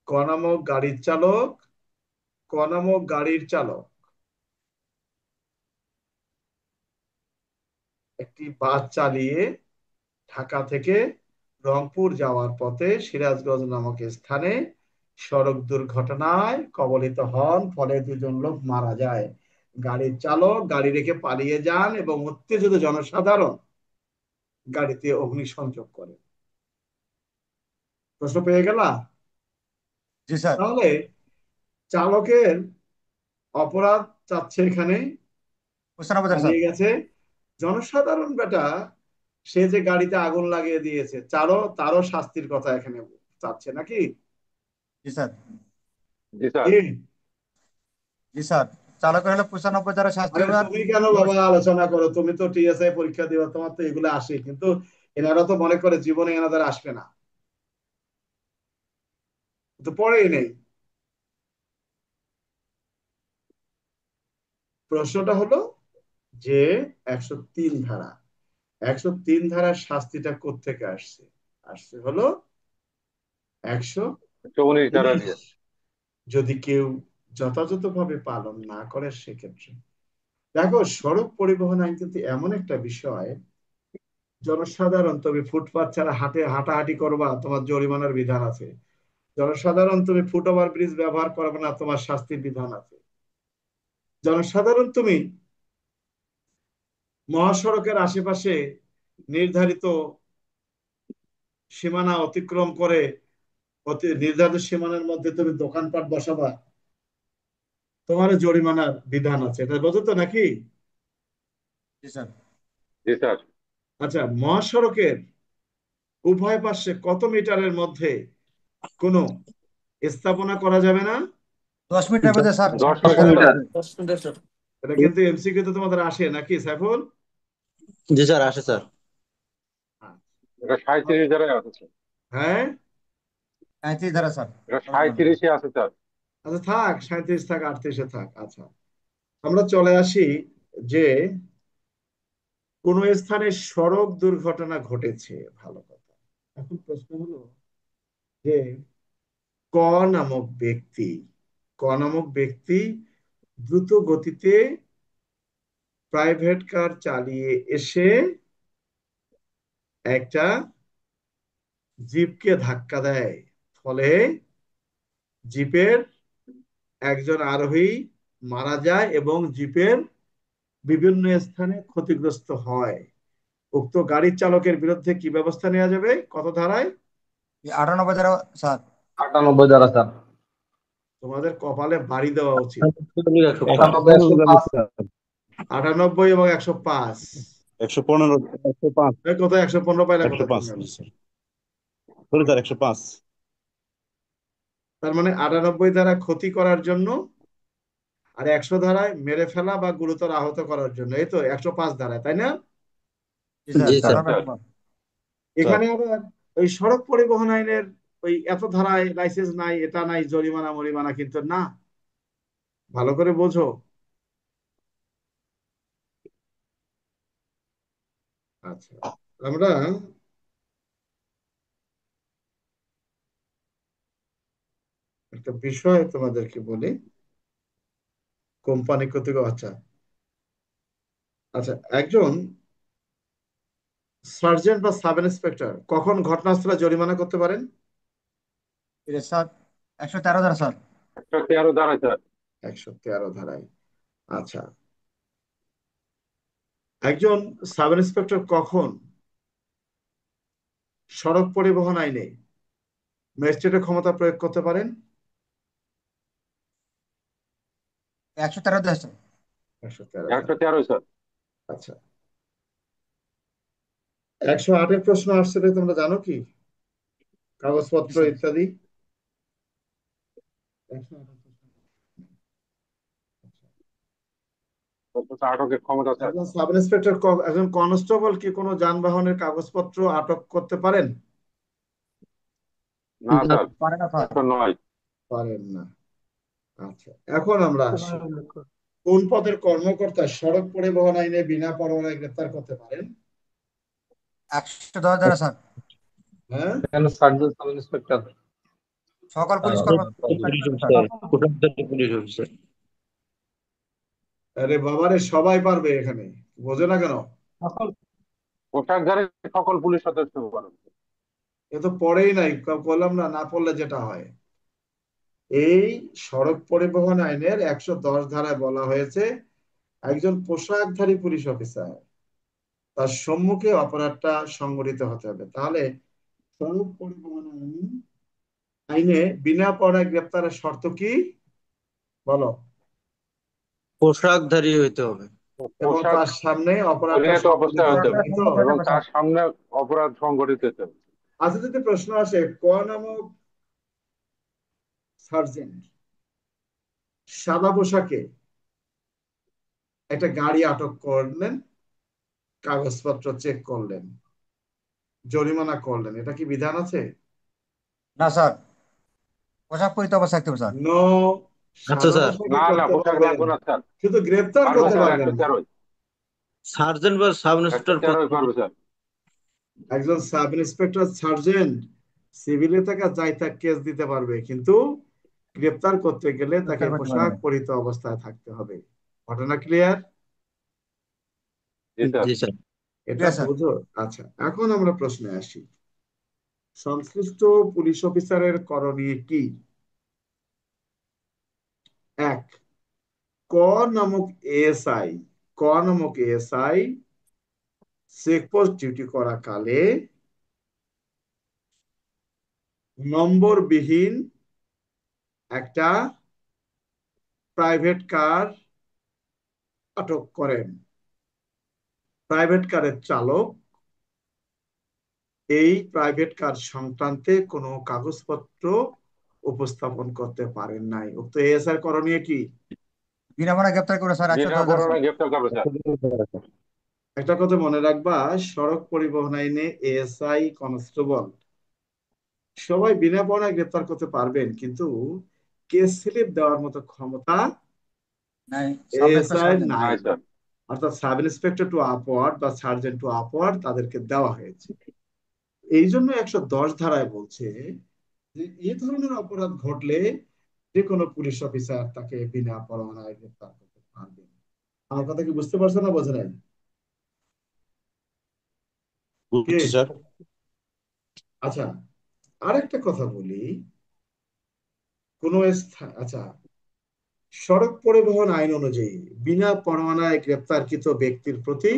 ক নামক গাড়ির চালক, ক নামক গাড়ির চালক একটি বাস চালিয়ে ঢাকা থেকে রংপুর যাওয়ার পথে সিরাজগঞ্জ নামক স্থানে সড়ক দুর্ঘটনায় কবলিত হন, ফলে দুজন লোক মারা যায়। গাড়ির চালক গাড়ি রেখে পালিয়ে যান এবং উত্তেজিত জনসাধারণ গাড়িতে অগ্নিসংযোগ করে। প্রশ্ন পেয়ে গেলা? জি স্যার। তাহলে চালকের অপরাধ চাচ্ছে এখানে, 95 ধারা স্যার। পালিয়ে গেছে। জনসাধারণ বেটা, সে যে গাড়িতে আগুন লাগিয়ে দিয়েছে, তারও শাস্তির কথা এখানে চাচ্ছে নাকি? জি স্যার। জি স্যার। কি? জি স্যার। চালকের হলে 95 ধারা শাস্তি আরে হবে। আর তুমি কেন বাবা আলোচনা করো? তুমি তো টিএসআই পরীক্ষা দিবা, তোমার তো এগুলো আসে, কিন্তু এনারা তো মনে করে জীবনে এনাদের আসবে না, তো পড়েই নেই। প্রশ্নটা হলো যে 103 ধারা, 103 ধারার শাস্তিটা কোত্থেকে আসছে? আসছে হলো 119 ধারা 119। দিয়ে। যদি কেউ যথাযথভাবে পালন না করে সেক্ষেত্রে, দেখো সড়ক পরিবহন আইন কিন্তু এমন একটা বিষয়, জনসাধারণ তুমি ফুটপাত ছাড়া হাঁটাহাঁটি করবা, তোমার জরিমানার বিধান আছে। জনসাধারণ তুমি ফুট ওভার ব্রিজ ব্যবহার করবে না, তোমার শাস্তির বিধান আছে। জনসাধারণ তুমি মহাসড়কের আশেপাশে নির্ধারিত সীমানা অতিক্রম করে নির্ধারিত সীমানার মধ্যে তুমি দোকানপাট বসাবা, তোমার জরিমানার বিধান আছে। এটা বোঝো তো নাকি? জি স্যার। জি স্যার। আচ্ছা, মহাসড়কের উভয় পাশে কত মিটারের মধ্যে কোনো স্থাপনা করা যাবে না? 10 মিটার মধ্যে sir. 10 10 metre. Metre. 10 metre sir. এটা কিন্তু এমসিকিউ তে তোমাদের আসে নাকি সাইফুল? জি স্যার, আসে স্যার। এটা 37 ধারায় আছে স্যার। হ্যাঁ, 35 ধারা স্যার। এটা 37-এ আছে স্যার। আচ্ছা থাক, 37 থাক, 38-এ থাক। আচ্ছা, আমরা চলে আসি যে কোন স্থানে সড়ক দুর্ঘটনা ঘটেছে, ভালো কথা। এখন প্রশ্ন হলো যে ক নামক ব্যক্তি, ক নামক ব্যক্তি দ্রুত গতিতে প্রাইভেট কার চালিয়ে এসে একটা জিপকে ধাক্কা দেয়, ফলে জিপের একজন আরোহী মারা যায় এবং জিপের বিভিন্ন স্থানে ক্ষতিগ্রস্ত হয়। উক্ত গাড়ির চালকের বিরুদ্ধে কি ব্যবস্থা নেওয়া যাবে? কত ধারায়? 98 ধারা স্যার। 98 ধারা স্যার। তোমাদের কপালে বাড়ি দেওয়া উচিত। 98, 105। 98 এবং 105। 115, 105, কোথায় 115 পাইলা কোথায় 105 তুমি? জি স্যার। Sorry sir, 105। তার মানে 98 ধারা ক্ষতি করার জন্য, আর 100 ধারায় মেরে ফেলা বা গুরুতর আহত করার জন্য, এই তো 105 ধারায়, তাই না? জি স্যার, জি স্যার। সব একবার। এখানে আবার ওই সড়ক পরিবহন আইনের ওই এত ধারায় লাইসেন্স নাই, এটা নাই, জরিমানা মরিমানা কিন্তু না। ভালো করে বোঝো। আচ্ছা, আমরা একটা বিষয় তোমাদেরকে বলি, কোম্পানি কর্তৃক। আচ্ছা আচ্ছা, একজন সার্জেন্ট বা সাব ইন্সপেক্টর কখন ঘটনাস্থলে জরিমানা করতে পারেন? এটা স্যার 113 ধারা স্যার। 113 ধারা স্যার। 113 ধারায়। আচ্ছা, একজন সাব ইন্সপেক্টর কখন সড়ক পরিবহন আইনে ম্যাজিস্ট্রেটের ক্ষমতা প্রয়োগ করতে পারেন? 113 ধারা স্যার। 113 ধারা। 113 স্যার। আচ্ছা, 108-এর প্রশ্ন আসছে, তোমরা জানো কি? কাগজপত্র স্যার। ইত্যাদি। 108 আটকের ক্ষমতা স্যার। একজন সাব ইন্সপেক্টর একজন কনস্টেবল কি কোনো যানবাহনের কাগজপত্র আটক করতে পারেন? না স্যার, পারে না স্যার। 109। পারেন না। আচ্ছা, এখন আমরা আসি, কোন পদের কর্মকর্তা সড়ক পরিবহন আইনে বিনা পরোয়ানায় গ্রেফতার করতে পারেন? 110 ধারা স্যার। হ্যাঁ, কেন সার্জেন্ট সাব ইন্সপেক্টর? সকল পুলিশ পুলিশ কর্মকর্তা অফিসার, প্রশাসনিক পুলিশ অফিসার। আরে বাবারে, সবাই পারবে এখানে, বোঝে না কেন? সকল পোশাকধারী সকল পুলিশ সদস্য পালন। এ তো পড়েই নাই, বললাম না, না পড়লে যেটা হয়। এই সড়ক পরিবহন আইনের 110 ধারায় বলা হয়েছে, একজন পোশাকধারী পুলিশ অফিসার তার সম্মুখে অপরাধটা সংঘটিত হতে হবে। তাহলে সড়ক পরিবহন আইনে বিনা পরোয়ানায় গ্রেপ্তারের শর্ত কি বলো? পোশাকধারী হইতে হবে। এবং পোশাক তার সামনে অপরাধটা পরিণত সংঘটিত অবস্থায় হতে হতে হবে, হবে এই তো? এবং তার সামনে অপরাধ সংঘটিত হতে হবে। আচ্ছা, যদি প্রশ্ন আসে, ক নামক সার্জেন্ট সাদা পোশাকে একটা গাড়ি আটক করলেন, কাগজপত্র চেক করলেন, জরিমানা করলেন, এটা কি বিধান আছে? না স্যার, পোশাক পরিহিত অবস্থা থাকতে হবে স্যার। নো, আচ্ছা সাদা স্যার, পোশাকে না না, করতে পোশাক পারবেন, লাগবে না স্যার। শুধু গ্রেপ্তার পারবে করতে স্যার, পারবেন না। 113। সার্জেন্ট বা সাব ইন্সপেক্টর 113 পারবে স্যার। একজন সাব ইন্সপেক্টর সার্জেন্ট সিভিলে থাকা যাই তাক কেস দিতে পারবে, কিন্তু গ্রেপ্তার করতে গেলে তাকে গ্রেফতার করতে পারবে পোশাক না। পরিহিত অবস্থায় থাকতে হবে। ঘটনা ক্লিয়ার? জি স্যার। জি স্যার। এটা ঠিক আছে স্যার। বুঝো? আচ্ছা, এখন আমরা প্রশ্নে আসি, সংশ্লিষ্ট পুলিশ অফিসারের করণীয় কি? এক, ক নামক এএসআই চেকপোস্ট ডিউটি করা কালে নম্বরবিহীন একটা প্রাইভেট কার আটক করেন। প্রাইভেট কারের চালক এই প্রাইভেট কার সংক্রান্তে কোনো কাগজপত্র উপস্থাপন করতে পারেন নাই। উক্ত এএসআই করণীয় কি? বিনা মামলায় গ্রেফতার করে স্যার 110 বিনা ধারা স্যার। পরোয়ানায় গ্রেপ্তার করবে স্যার। একটা কথা মনে রাখবা, সড়ক পরিবহন আইনে এএসআই, কনস্টেবল সবাই বিনা পরোয়ানায় গ্রেপ্তার করতে পারবেন, কিন্তু কেস স্লিপ দেওয়ার মতো ক্ষমতা নাই, সাব ইন্সপেক্টর এএসআই সার্জেন্ট। নাই। নাই স্যার। অর্থাৎ সাব ইন্সপেক্টর টু আপওয়ার্ড বা সার্জেন্ট টু আপওয়ার্ড তাদেরকে দেওয়া হয়েছে। এই জন্য 110 ধারায় বলছে যে এই ধরনের অপরাধ ঘটলে যে কোনো পুলিশ অফিসার তাকে বিনা পরোয়ানায় গ্রেফতার করতে পারবে। আমার কথা কি বুঝতে পারছো না, বোঝে নাই? কে? বুঝছি স্যার। আচ্ছা, আরেকটা কথা বলি, কোন আচ্ছা, সড়ক পরিবহন আইন অনুযায়ী বিনা পরোয়ানায় গ্রেপ্তারকৃত ব্যক্তির প্রতি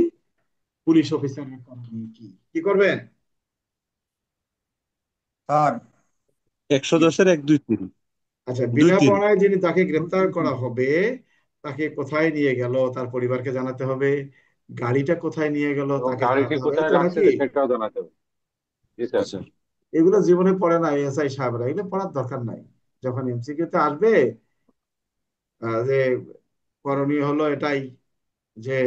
পুলিশ অফিসারের করণীয় কি? কি করবেন? স্যার 110-এর 1, 2, 3। আচ্ছা, দুই বিনা তিন পড়ায় যিনি তাকে গ্রেপ্তার করা হবে, তাকে কোথায় নিয়ে গেল তার পরিবারকে জানাতে হবে, গাড়িটা কোথায় নিয়ে গেল এবং তাকে গাড়িটি জানাতে হবে, এই কোথায় তো রাখছে নাকি? সেটাও জানাতে হবে। জি জি স্যার। স্যার। এগুলো জীবনে পড়ে না এসআই সাহেবরা, এগুলো পড়ার দরকার নাই। যখন এমসিকিউ তে আসবে যে করণীয় হলো এটাই, যে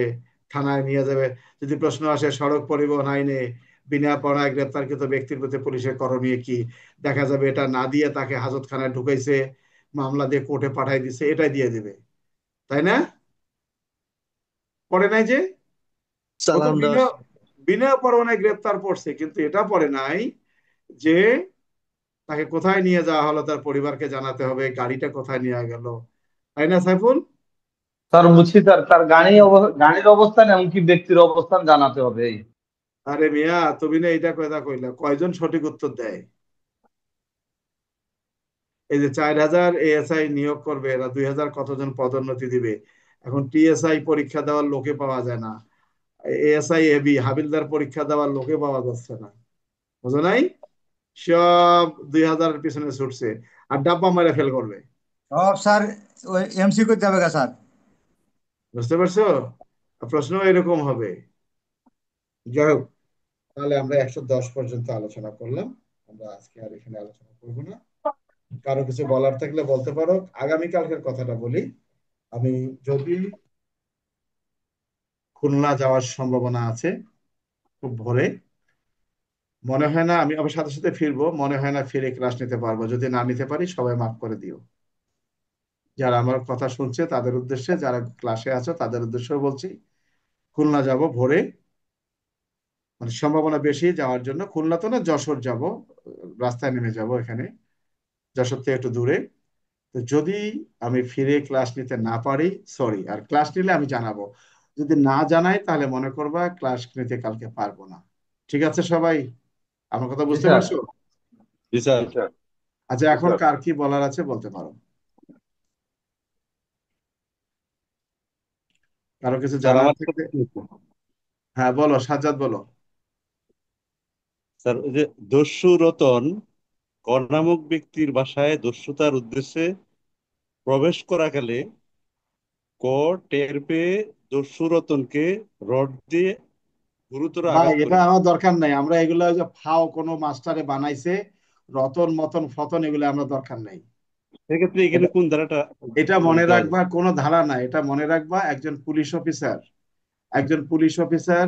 থানায় নিয়ে যাবে। যদি প্রশ্ন আসে সড়ক পরিবহন আইনে বিনা পড়ায় গ্রেপ্তারকৃত ব্যক্তির প্রতি পুলিশের করণীয় কি, দেখা যাবে এটা না দিয়ে তাকে হাজতখানায় ঢুকাইছে, মামলা দিয়ে কোর্টে পাঠাই দিছে, এটাই দিয়ে দেবে, তাই না? পড়ে নাই যে, ও তো চালান দেওয়া। বিনা বিনা পরোয়ানায় গ্রেপ্তার করছে, কিন্তু এটা পড়ে নাই যে তাকে কোথায় নিয়ে যাওয়া হলো, তার পরিবারকে জানাতে হবে, গাড়িটা কোথায় নিয়ে গেল, তাই না সাইফুল? স্যার বুঝছি স্যার, তার গাড়ির অবস্থান এমনকি ব্যক্তির অবস্থান জানাতে হবে এই। আরে মিয়া, তুমি না এটা কথা কইলা, কয়জন সঠিক উত্তর দেয়? এই যে 4,000 এএসআই নিয়োগ করবে, এরা 2,000 কতজন পদোন্নতি দিবে, এখন টিএসআই পরীক্ষা দেওয়ার লোকে পাওয়া যায় না, এএসআই এবি হাবিলদার পরীক্ষা দেওয়ার লোকে পাওয়া যাচ্ছে না, বুঝো নাই? সব 2,000-এর পিছনে ছুটছে, আর ডাব্বা মারে ফেল করবে। সব স্যার ওই এমসিকিউ যাবে গা স্যার। বুঝতে পারছো? প্রশ্ন এরকম হবে। যাই হোক, তাহলে আমরা 110 পর্যন্ত আলোচনা করলাম, আমরা আজকে আর এখানে আলোচনা করবো না। কারো কিছু বলার থাকলে বলতে পারো। আগামীকালকের কথাটা বলি, আমি যদি খুলনা যাওয়ার সম্ভাবনা আছে খুব ভোরে, মনে হয় না আমি আবার সাথে সাথে ফিরবো, মনে হয় না ফিরে ক্লাস নিতে পারবো, যদি না নিতে পারি সবাই মাফ করে দিও। যারা আমার কথা শুনছে তাদের উদ্দেশ্যে, যারা ক্লাসে আছো তাদের উদ্দেশ্যেও বলছি, খুলনা যাব ভোরে, মানে সম্ভাবনা বেশি যাওয়ার জন্য। খুলনা তো না, যশোর যাব, রাস্তায় নেমে যাব এখানে, যশোর থেকে একটু দূরে। তো যদি আমি ফিরে ক্লাস নিতে না পারি, সরি, আর ক্লাস নিলে আমি জানাবো, যদি না জানাই তাহলে মনে করবা ক্লাস নিতে কালকে পারবো না। ঠিক আছে সবাই? আমার কথা জি বুঝতে স্যার। পারছো? জি স্যার। জি স্যার। আচ্ছা, জি এখন স্যার। কার কি বলার আছে বলতে পারো, কারো কিছু স্যার জানার আমার একটা থাকলে। প্রশ্ন আছে। হ্যাঁ বলো সাজ্জাদ, বলো। স্যার ওই যে দস্যু রতন ক নামক ব্যক্তির বাসায় দস্যুতার উদ্দেশ্যে প্রবেশ করাকালে ক টের পেয়ে দস্যু রতনকে রড দিয়ে গুরুতর ভাই আঘাত এটা করে। আমার দরকার নাই, আমরা এগুলো ওই যে ফাও কোনো মাস্টারে বানাইছে, রতন মতন ফতন, এগুলো আমরা দরকার নাই। সেক্ষেত্রে এখানে এটা কোন ধারাটা এটা মনে দেওয়া রাখবা, যাবে? কোনো ধারা নাই, এটা মনে রাখবা একজন পুলিশ অফিসার, একজন পুলিশ অফিসার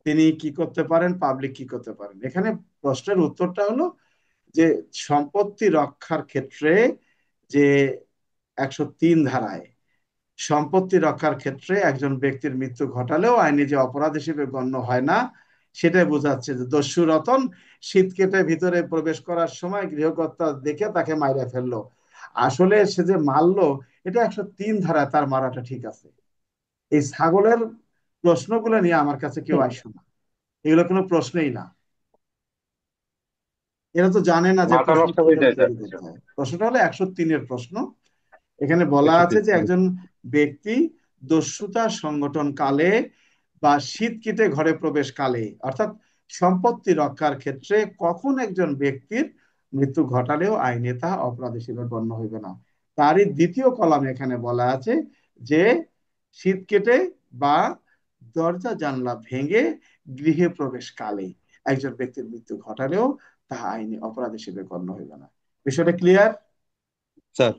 তিনি কি করতে পারেন, পাবলিক কি করতে পারেন। এখানে প্রশ্নের উত্তরটা হলো যে সম্পত্তি রক্ষার ক্ষেত্রে, যে 103 ধারায় সম্পত্তি রক্ষার ক্ষেত্রে একজন ব্যক্তির মৃত্যু ঘটালেও আইনে যে অপরাধ হিসেবে গণ্য হয় না, সেটাই বোঝাচ্ছে যে দস্যু রতন শীত কেটে ভিতরে প্রবেশ করার সময় গৃহকর্তা দেখে তাকে মাইরা ফেললো, আসলে সে যে মারলো, এটা 103 ধারায় তার মারাটা ঠিক আছে। এই ছাগলের প্রশ্নগুলো নিয়ে আমার কাছে কেউ আইসো না, এগুলো কোনো প্রশ্নই না। এরা তো জানে না যে মাথা প্রশ্ন নষ্ট হয়ে কিভাবে যায় স্যার। তৈরি করতে হয়। প্রশ্নটা হলো 103-এর প্রশ্ন। এখানে বলা আছে 103। যে একজন ব্যক্তি দস্যুতা সংগঠন কালে বা শীত কেটে ঘরে প্রবেশ কালে, অর্থাৎ সম্পত্তি রক্ষার ক্ষেত্রে কখন একজন ব্যক্তির মৃত্যু ঘটালেও আইনে তা অপরাধ হিসেবে গণ্য হইবে না। তারই দ্বিতীয় কলামে এখানে বলা আছে যে শীত কেটে বা দরজা জানলা ভেঙে গৃহে প্রবেশ কালে একজন ব্যক্তির মৃত্যু ঘটালেও তা আইনে অপরাধ হিসেবে গণ্য হইবে না। বিষয়টা ক্লিয়ার? স্যার,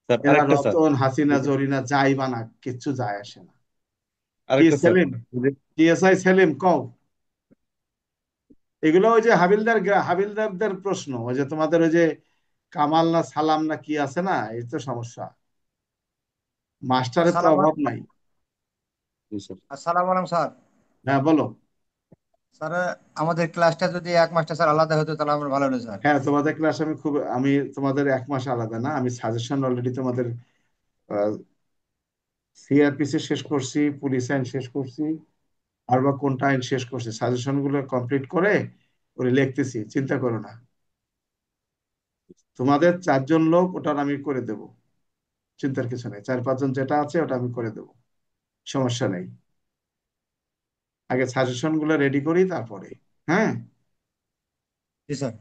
স্যার এরা আরেকটা স্যার, রতন হাসিনা জরিনা যাই বানাক কিচ্ছু যায় আসে না। কি আরেকটা স্যার, সেলিম, টিএসআই সেলিম কও, এগুলো ওই যে হাবিলদারদের প্রশ্ন, ওই যে তোমাদের ওই যে কামাল না সালাম না কি আছে না, এই তো সমস্যা, মাস্টারের তো আসসালাম অভাব নাই। জি স্যার। আসসালামু আলাইকুম স্যার। হ্যাঁ বলো। স্যার আমাদের ক্লাসটা যদি এক মাস্টার স্যার আলাদা হতো তাহলে আমার ভালো হতো স্যার। হ্যাঁ তোমাদের ক্লাস আমি তোমাদের 1 মাস আলাদা না, আমি সাজেশন অলরেডি তোমাদের সিআরপিসি শেষ করছি, পুলিশ আইন শেষ করছি, আর বা কোনটা আইন শেষ করছি, সাজেশন গুলো কমপ্লিট করে ওরে লিখতেছি, চিন্তা করো না। তোমাদের 4 জন লোক ওটার আমি করে দেব, চিন্তার কিছু নেই, 4-5 জন যেটা আছে ওটা আমি করে দেব, সমস্যা নেই। আগে সাজেশন গুলো রেডি করি তারপরে। হ্যাঁ, জি স্যার।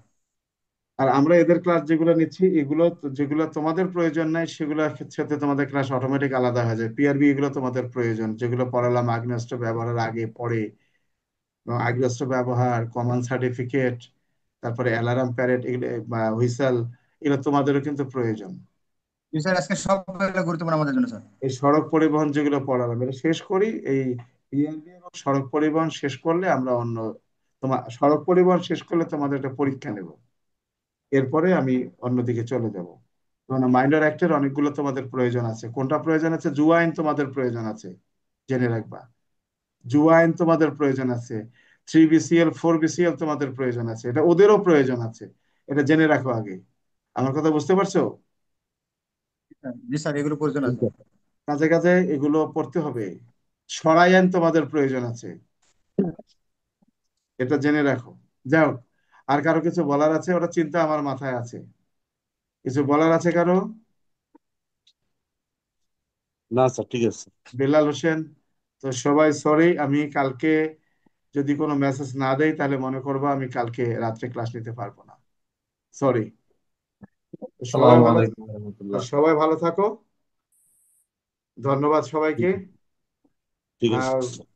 আর আমরা এদের ক্লাস যেগুলো নিচ্ছি এগুলো যেগুলো তোমাদের প্রয়োজন নাই সেগুলোর সাথে তোমাদের ক্লাস অটোমেটিক আলাদা হয়ে যায়। পিআরবি এগুলো তোমাদের প্রয়োজন, যেগুলো পড়ালাম আগ্নেয়াস্ত্র ব্যবহারের আগে পরে, এবং আগ্নেয়াস্ত্র ব্যবহার, কমন সার্টিফিকেট, তারপরে অ্যালার্ম প্যারেড এগুলো বা হুইসেল, এগুলো তোমাদেরও কিন্তু প্রয়োজন। জি স্যার, আজকে সব গুরুত্বপূর্ণ আমাদের জন্য স্যার। এই সড়ক পরিবহন যেগুলো পড়ালাম এটা শেষ করি, এই পিআরবি এবং সড়ক পরিবহন শেষ করলে আমরা অন্য, তোমার সড়ক পরিবহন শেষ করলে তোমাদের একটা পরীক্ষা নেব, এরপরে আমি অন্যদিকে চলে যাব। মাইনর অ্যাক্টের অনেকগুলো তোমাদের প্রয়োজন আছে। কোনটা প্রয়োজন আছে? জুয়া আইন তোমাদের প্রয়োজন আছে, জেনে রাখবা। জুয়া আইন তোমাদের প্রয়োজন আছে, 3BCL 4BCL তোমাদের প্রয়োজন আছে, এটা ওদেরও প্রয়োজন আছে, এটা জেনে রাখো আগে। আমার কথা বুঝতে পারছো? জি স্যার, এগুলো প্রয়োজন আছে। কাছে কাছে এগুলো পড়তে হবে। সরাই আইন তোমাদের প্রয়োজন আছে, এটা জেনে রাখো। যাও, আর কারো কিছু বলার আছে? ওটা চিন্তা আমার মাথায় আছে। কিছু বলার আছে কারো? না স্যার, ঠিক আছে। বেলাল হোসেন, তো সবাই সরি, আমি কালকে যদি কোনো মেসেজ না দেই তাহলে মনে করবো আমি কালকে রাত্রে ক্লাস নিতে পারবো না, সরি। সবাই আসসালামু ভালো, আলাইকুম রহমতুল্লাহ। সবাই ভালো থাকো, ধন্যবাদ সবাইকে। ঠিক আছে আর স্যার।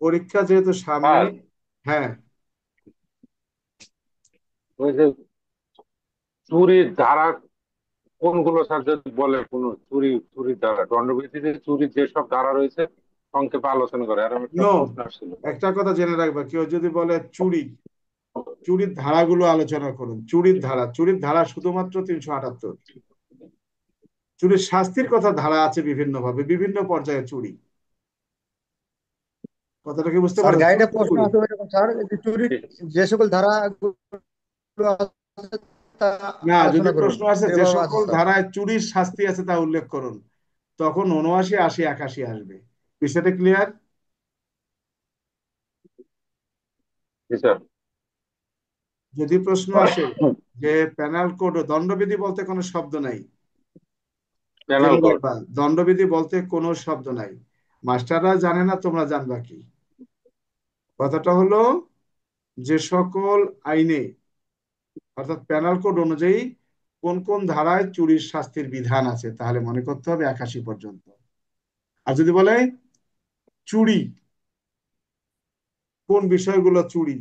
পরীক্ষা যেহেতু সামনে, আর হ্যাঁ ওই যে চুরির ধারা কোনগুলো স্যার যদি বলে, কোন চুরির ধারা, দণ্ডবিধিতে চুরির যেসব ধারা রয়েছে সংক্ষেপে আলোচনা করে, আর আমার একটা নো, প্রশ্ন আসছিল। একটা কথা জেনে রাখবা, কেউ যদি বলে চুরি, চুরির ধারাগুলো আলোচনা করুন। চুরির ধারা শুধুমাত্র 378। চুরির শাস্তির কথা ধারা আছে বিভিন্ন ভাবে, বিভিন্ন পর্যায়ে চুরি, কথাটা কি বুঝতে স্যার পারো? গাইডে চুরি প্রশ্ন চুরি। আছে এরকম স্যার, যে চুরির যে সকল ধারা আছে তা না, যদি আলোচনা করুন, প্রশ্ন আছে যে এভাবে আছে সকল স্যার। ধারায় চুরির শাস্তি আছে তা উল্লেখ করুন, তখন 79, 80, 81 আসবে। বিষয়টা ক্লিয়ার? জি স্যার। যদি প্রশ্ন আসে যে পেনাল কোড, দণ্ডবিধি বলতে কোনো শব্দ নাই, প্যানেল জেনে কোড। রাখবা, দণ্ডবিধি বলতে কোনো শব্দ নাই। মাস্টাররা জানে না, তোমরা জানবা কি? কথাটা হলো যে সকল আইনে, অর্থাৎ পেনাল কোড অনুযায়ী কোন কোন ধারায় চুরির শাস্তির বিধান আছে, তাহলে মনে করতে হবে 81 পর্যন্ত। আর যদি বলে চুরি, কোন বিষয়গুলো চুরি,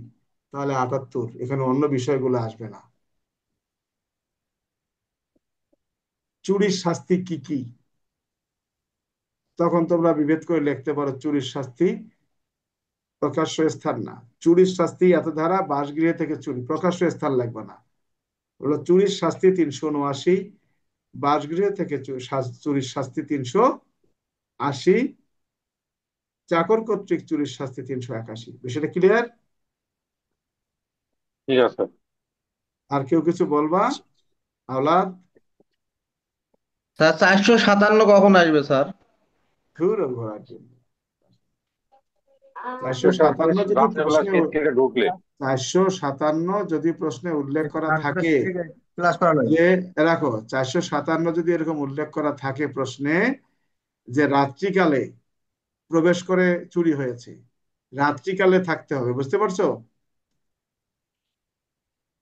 তাহলে 78, এখানে অন্য বিষয়গুলো আসবে না। চুরির শাস্তি কি কি, তখন তোমরা বিভেদ করে লিখতে পারো চুরির শাস্তি প্রকাশ্য স্থান না, চুরির শাস্তি এত ধারা, বাসগৃহ থেকে চুরি, প্রকাশ্য স্থান লাগবে না, হলো চুরির শাস্তি 379, বাসগৃহ থেকে চুরির শাস্তি 380, চাকর কর্তৃক চুরির শাস্তি 381। বিষয়টা ক্লিয়ার? ঠিক আছে। আর কেউ কিছু বলবা? আওলাদ, স্যার 457 কখন আসবে স্যার? ঘুর ঘোরার জন্য। চারশো তো স্যার সাতান্ন যদি রাত্রেবেলা প্রশ্নে, গেট কেটে ঢুকলে 457 যদি প্রশ্নে উল্লেখ করা থাকে, ক্লাস করালো। যে রাখো 457 যদি এরকম উল্লেখ করা থাকে প্রশ্নে, যে রাত্রিকালে প্রবেশ করে চুরি হয়েছে, রাত্রিকালে থাকতে হবে, বুঝতে পারছো?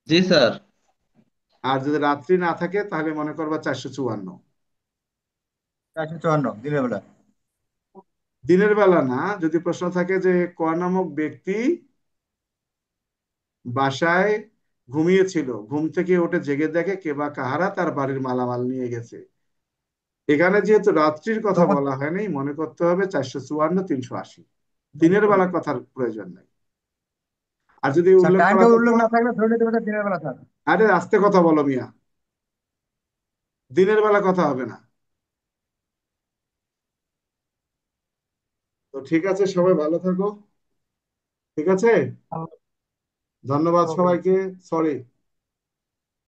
জি স্যার। আর যদি রাত্রি না থাকে তাহলে মনে করবা 454। 454 দিনের বেলা। দিনের বেলা না, যদি প্রশ্ন থাকে যে ক নামক ব্যক্তি বাসায় ঘুমিয়েছিল, ঘুম থেকে উঠে জেগে দেখে কে বা কাহারা তার বাড়ির মালামাল নিয়ে গেছে, এখানে যেহেতু রাত্রির কথা তখন বলা হয়নি, মনে করতে হবে 454, 380। দিনের বেলা কথার প্রয়োজন নাই। আর যদি স্যার উল্লেখ করা টাইমটা উল্লেখ থাকতো, না থাকলে ধরে নিতে হবে দিনের বেলা স্যার। আরে আস্তে কথা বলো মিয়া, দিনের বেলা কথা হবে না। তো ঠিক আছে, সবাই ভালো থাকো, ঠিক আছে, ধন্যবাদ ওকে। সবাইকে, সরি।